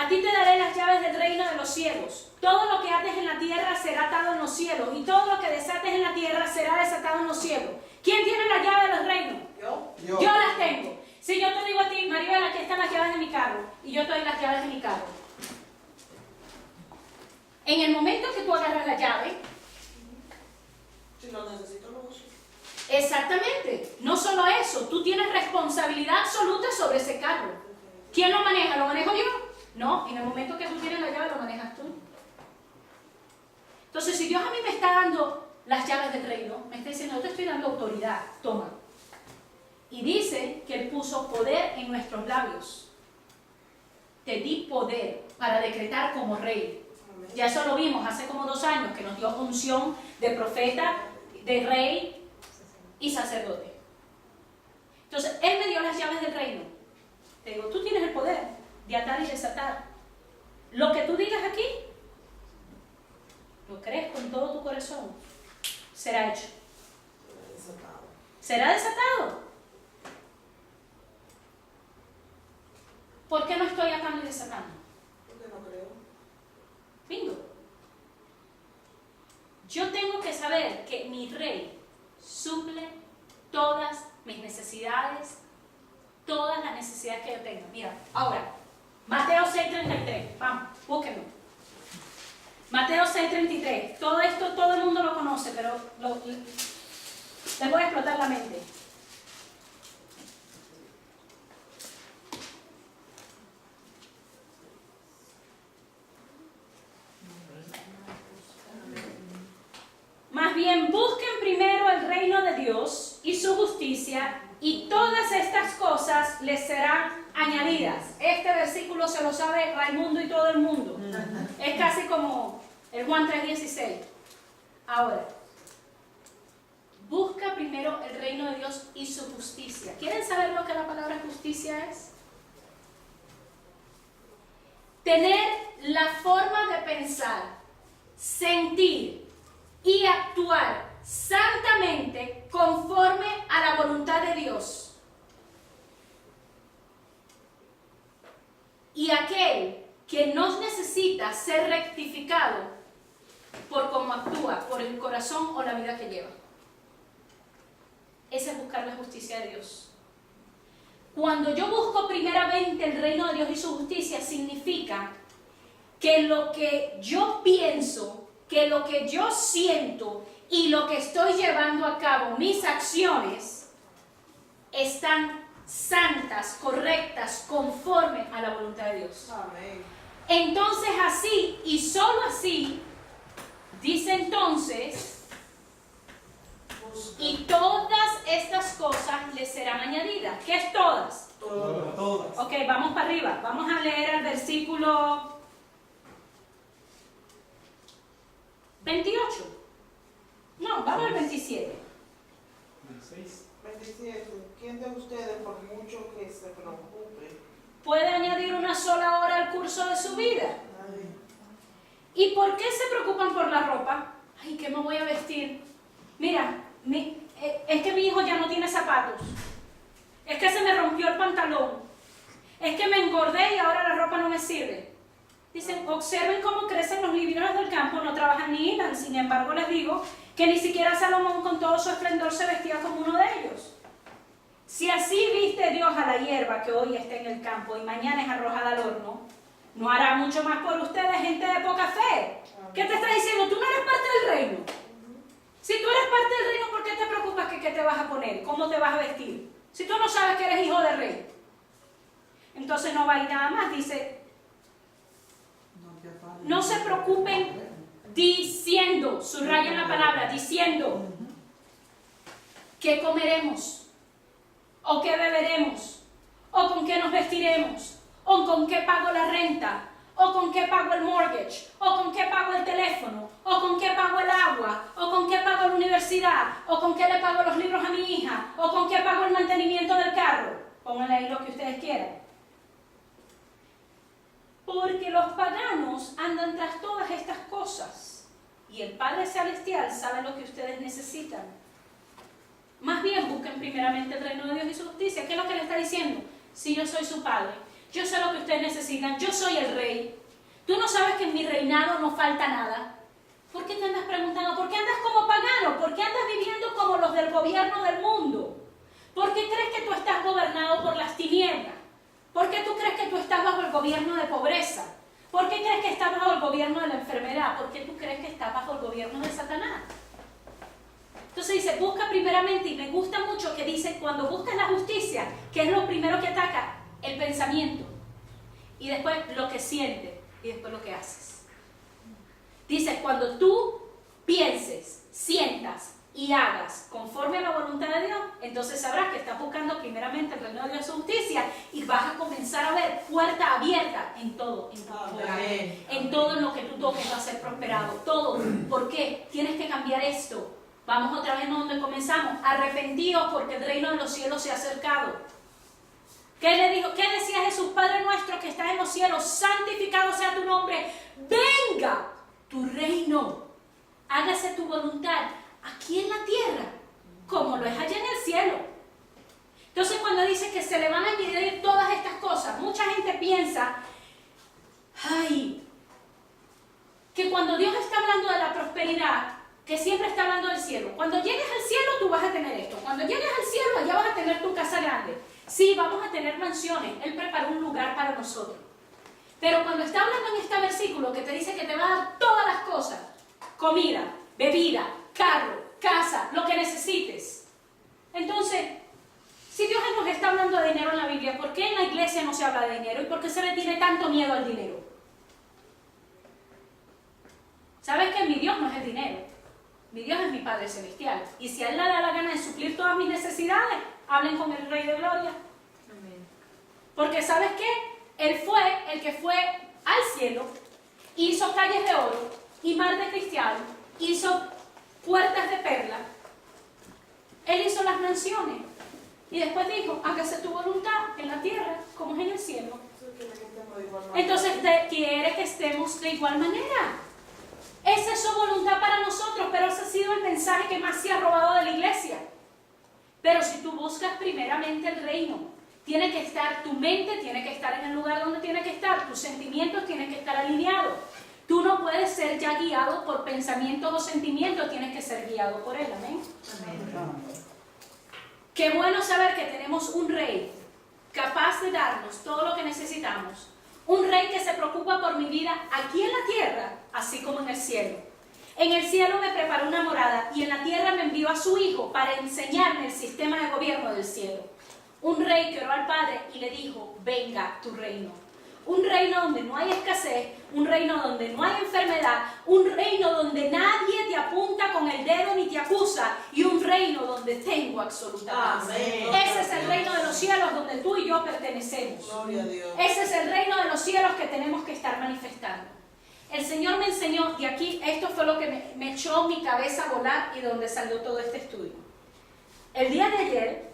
Speaker 1: A ti te daré las llaves del reino de los cielos. Todo lo que ates en la tierra será atado en los cielos, y todo lo que desates en la tierra será desatado en los cielos. ¿Quién tiene la llave de los reinos?
Speaker 4: Yo.
Speaker 1: Yo las tengo. Si yo te digo a ti, Maribel, aquí están las llaves de mi carro, y yo te doy las llaves de mi carro. En el momento que tú agarras la llave,
Speaker 4: Si lo necesito, lo uso.
Speaker 1: exactamente, no solo eso, tú tienes responsabilidad absoluta sobre ese carro. ¿Quién lo maneja? ¿Lo manejo yo? No, en el momento que tú tienes la llave, lo manejas tú. Entonces, si Dios a mí me está dando las llaves del reino, me está diciendo, yo te estoy dando autoridad, toma. Y dice que Él puso poder en nuestros labios. Te di poder para decretar como rey.
Speaker 4: Amén.
Speaker 1: Ya eso lo vimos hace como 2 años, que nos dio unción de profeta, de rey y sacerdote. Entonces, Él me dio las llaves del reino. Te digo, tú tienes el poder de atar y desatar. Lo que tú digas aquí, lo crees con todo tu corazón, será hecho.
Speaker 4: Desatado.
Speaker 1: Será desatado. ¿Por qué no estoy atando y desatando?
Speaker 4: Porque no creo.
Speaker 1: Bingo. Yo tengo que saber que mi rey suple todas mis necesidades, todas las necesidades que yo tenga. Mira, ahora, Mateo 6:33, vamos, búsquenlo. Mateo 6:33, todo esto todo el mundo lo conoce, pero les voy a explotar la mente. Más bien, busquen primero el reino de Dios y su justicia, y todas estas cosas les serán añadidas. Este versículo se lo sabe Raimundo y todo el mundo. Es casi como el Juan 3:16. Ahora, busca primero el reino de Dios y su justicia. ¿Quieren saber lo que la palabra justicia es? Tener la forma de pensar, sentir y actuar santamente conforme a la voluntad de Dios. Y aquel que no necesita ser rectificado por cómo actúa, por el corazón o la vida que lleva. Ese es buscar la justicia de Dios. Cuando yo busco primeramente el reino de Dios y su justicia, significa que lo que yo pienso, que lo que yo siento y lo que estoy llevando a cabo, mis acciones, están santas, correctas, conforme a la voluntad de Dios.
Speaker 4: Amén.
Speaker 1: Entonces así, y solo así, dice entonces, y todas estas cosas les serán añadidas. ¿Qué es todas?
Speaker 4: Todas.
Speaker 1: Ok, vamos para arriba. Vamos a leer el versículo 28. No, vamos al 27.
Speaker 4: 27. ¿Quién de ustedes, por mucho que se preocupe?
Speaker 1: Puede añadir una sola hora al curso de su vida.
Speaker 4: Nadie.
Speaker 1: ¿Y por qué se preocupan por la ropa? Ay, ¿qué me voy a vestir? Mira, es que mi hijo ya no tiene zapatos. Es que se me rompió el pantalón. Es que me engordé y ahora la ropa no me sirve. Dicen, observen cómo crecen los librios del campo, no trabajan ni hilan. Sin embargo, les digo que ni siquiera Salomón con todo su esplendor se vestía como uno de ellos. Si así viste Dios a la hierba que hoy está en el campo y mañana es arrojada al horno, ¿no hará mucho más por ustedes, gente de poca fe? ¿Qué te está diciendo? Tú no eres parte del reino. Si tú eres parte del reino, ¿por qué te preocupas que qué te vas a poner? ¿Cómo te vas a vestir? Si tú no sabes que eres hijo de rey. Entonces no va a ir nada más. Dice, no se preocupen diciendo, subrayen la palabra, diciendo, ¿qué comeremos? ¿O qué beberemos? ¿O con qué nos vestiremos? ¿O con qué pago la renta? ¿O con qué pago el mortgage? ¿O con qué pago el teléfono? ¿O con qué pago el agua? ¿O con qué pago la universidad? ¿O con qué le pago los libros a mi hija? ¿O con qué pago el mantenimiento del carro? Pónganle ahí lo que ustedes quieran. Porque los paganos andan tras todas estas cosas. Y el Padre Celestial sabe lo que ustedes necesitan. Más bien busquen primeramente el reino de Dios y su justicia. ¿Qué es lo que le está diciendo? Si yo soy su Padre, yo sé lo que ustedes necesitan, yo soy el rey. Tú no sabes que en mi reinado no falta nada. ¿Por qué te andas preguntando? ¿Por qué andas como pagano? ¿Por qué andas viviendo como los del gobierno del mundo? ¿Por qué crees que tú estás gobernado por las tinieblas? ¿Por qué tú crees que tú estás bajo el gobierno de pobreza? ¿Por qué crees que estás bajo el gobierno de la enfermedad? ¿Por qué tú crees que estás bajo el gobierno de Satanás? Entonces dice, busca primeramente, y me gusta mucho que dice, cuando buscas la justicia, ¿qué es lo primero que ataca? El pensamiento. Y después lo que sientes, y después lo que haces. Dice, cuando tú pienses, sientas y hagas conforme a la voluntad de Dios, entonces sabrás que estás buscando primeramente el reino de Dios y su justicia, y vas a comenzar a ver puerta abierta en todo, en tu hogar, en todo en lo que tú toques va a ser prosperado, todo. ¿Por qué? Tienes que cambiar esto. Vamos otra vez donde comenzamos. Arrepentidos porque el reino de los cielos se ha acercado. ¿Qué le dijo? ¿Qué decía Jesús? Padre nuestro que estás en los cielos, santificado sea tu nombre. Venga tu reino. Hágase tu voluntad aquí en la tierra, como lo es allá en el cielo. Entonces cuando dice que se le van a añadir todas estas cosas, mucha gente piensa, ay, que cuando Dios está hablando de la prosperidad, que siempre está hablando del cielo. Cuando llegues al cielo tú vas a tener esto. Cuando llegues al cielo allá vas a tener tu casa grande. Sí, vamos a tener mansiones. Él preparó un lugar para nosotros. Pero cuando está hablando en este versículo que te dice que te va a dar todas las cosas, comida, bebida, carro, casa, lo que necesites. Entonces, si Dios nos está hablando de dinero en la Biblia, ¿por qué en la iglesia no se habla de dinero? ¿Y por qué se le tiene tanto miedo al dinero? ¿Sabes que mi Dios no es el dinero? Mi Dios es mi Padre Celestial. Y si a Él le da la gana de suplir todas mis necesidades, hablen con el Rey de Gloria.
Speaker 2: Amén.
Speaker 1: Porque ¿sabes qué? Él fue el que fue al cielo, hizo calles de oro y mar de cristal, hizo puertas de perla. Él hizo las mansiones. Y después dijo, hágase tu voluntad en la tierra como es en el cielo. Entonces quiere que estemos de igual manera. Esa es su voluntad para nosotros, pero ese ha sido el mensaje que más se ha robado de la iglesia. Pero si tú buscas primeramente el reino, tiene que estar, tu mente tiene que estar en el lugar donde tiene que estar, tus sentimientos tienen que estar alineados. Tú no puedes ser ya guiado por pensamientos o sentimientos, tienes que ser guiado por Él, amén.
Speaker 2: Amén.
Speaker 1: Qué bueno saber que tenemos un rey capaz de darnos todo lo que necesitamos. Un rey que se preocupa por mi vida aquí en la tierra, así como en el cielo. En el cielo me preparó una morada y en la tierra me envió a su hijo para enseñarme el sistema de gobierno del cielo. Un rey que oró al Padre y le dijo, venga tu reino. Un reino donde no hay escasez, un reino donde no hay enfermedad, un reino donde nadie te apunta con el dedo ni te acusa, y un reino donde tengo absoluta paz. Ese es el reino de los cielos donde tú y yo pertenecemos.
Speaker 4: Gloria a Dios.
Speaker 1: Ese es el reino de los cielos que tenemos que estar manifestando. El Señor me enseñó, y aquí esto fue lo que me echó mi cabeza a volar y donde salió todo este estudio. El día de ayer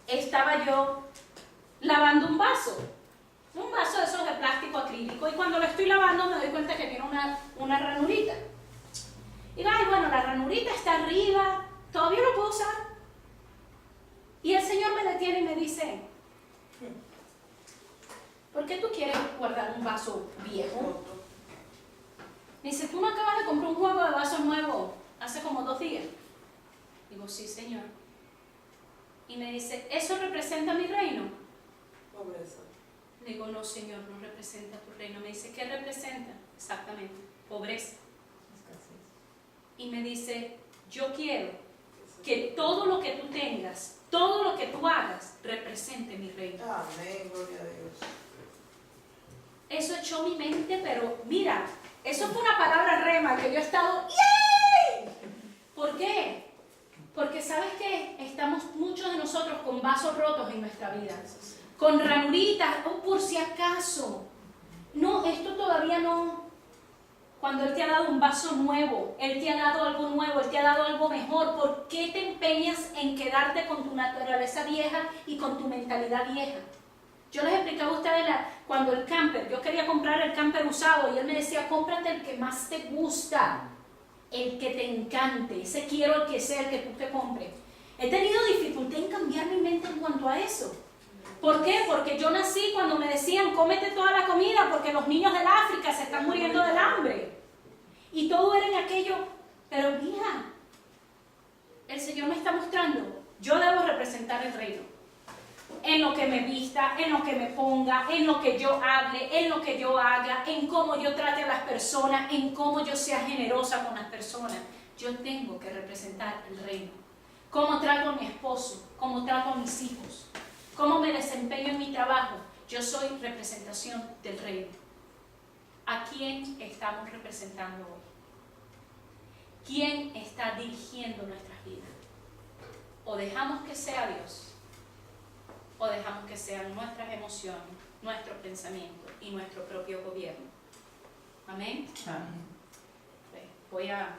Speaker 1: estaba yo lavando un vaso de esos de plástico acrílico, y cuando lo estoy lavando me doy cuenta que tiene una ranurita. Y ay, bueno, la ranurita está arriba, todavía lo puedo usar. Y el Señor me detiene y me dice, ¿por qué tú quieres guardar un vaso viejo? Me dice, ¿tú no acabas de comprar un juego de vasos nuevo hace como 2 días? Digo, sí, Señor. Y me dice, ¿eso representa mi reino?
Speaker 4: Pobreza.
Speaker 1: Digo, no, Señor, no representa tu reino. Me dice, ¿qué representa? Exactamente, pobreza. Y me dice, yo quiero que todo lo que tú tengas, todo lo que tú hagas, represente mi reino.
Speaker 4: Amén, gloria a Dios.
Speaker 1: Eso echó mi mente, pero mira, eso fue una palabra rema que yo he estado, ¡yay! ¿Por qué? Porque ¿sabes qué? Estamos muchos de nosotros con vasos rotos en nuestra vida, con ranuritas, por si acaso. No, esto todavía no. Cuando Él te ha dado un vaso nuevo, Él te ha dado algo nuevo, Él te ha dado algo mejor, ¿por qué te empeñas en quedarte con tu naturaleza vieja y con tu mentalidad vieja? Yo les explicaba a ustedes cuando el camper, yo quería comprar el camper usado y él me decía, cómprate el que más te gusta, el que te encante, ese quiero el que sea el que tú te compres. He tenido dificultad en cambiar mi mente en cuanto a eso. ¿Por qué? Porque yo nací cuando me decían, cómete toda la comida porque los niños del África se están muriendo del hambre. Y todo era en aquello, pero mira, el Señor me está mostrando, yo debo representar el reino. En lo que me vista, en lo que me ponga, en lo que yo hable, en lo que yo haga, en cómo yo trate a las personas, en cómo yo sea generosa con las personas. Yo tengo que representar el reino. Cómo trato a mi esposo, cómo trato a mis hijos, cómo me desempeño en mi trabajo. Yo soy representación del reino. ¿A quién estamos representando hoy? ¿Quién está dirigiendo nuestras vidas? O dejamos que sea Dios, o dejamos que sean nuestras emociones, nuestros pensamientos y nuestro propio gobierno. Amén.
Speaker 3: Amén.
Speaker 1: Voy a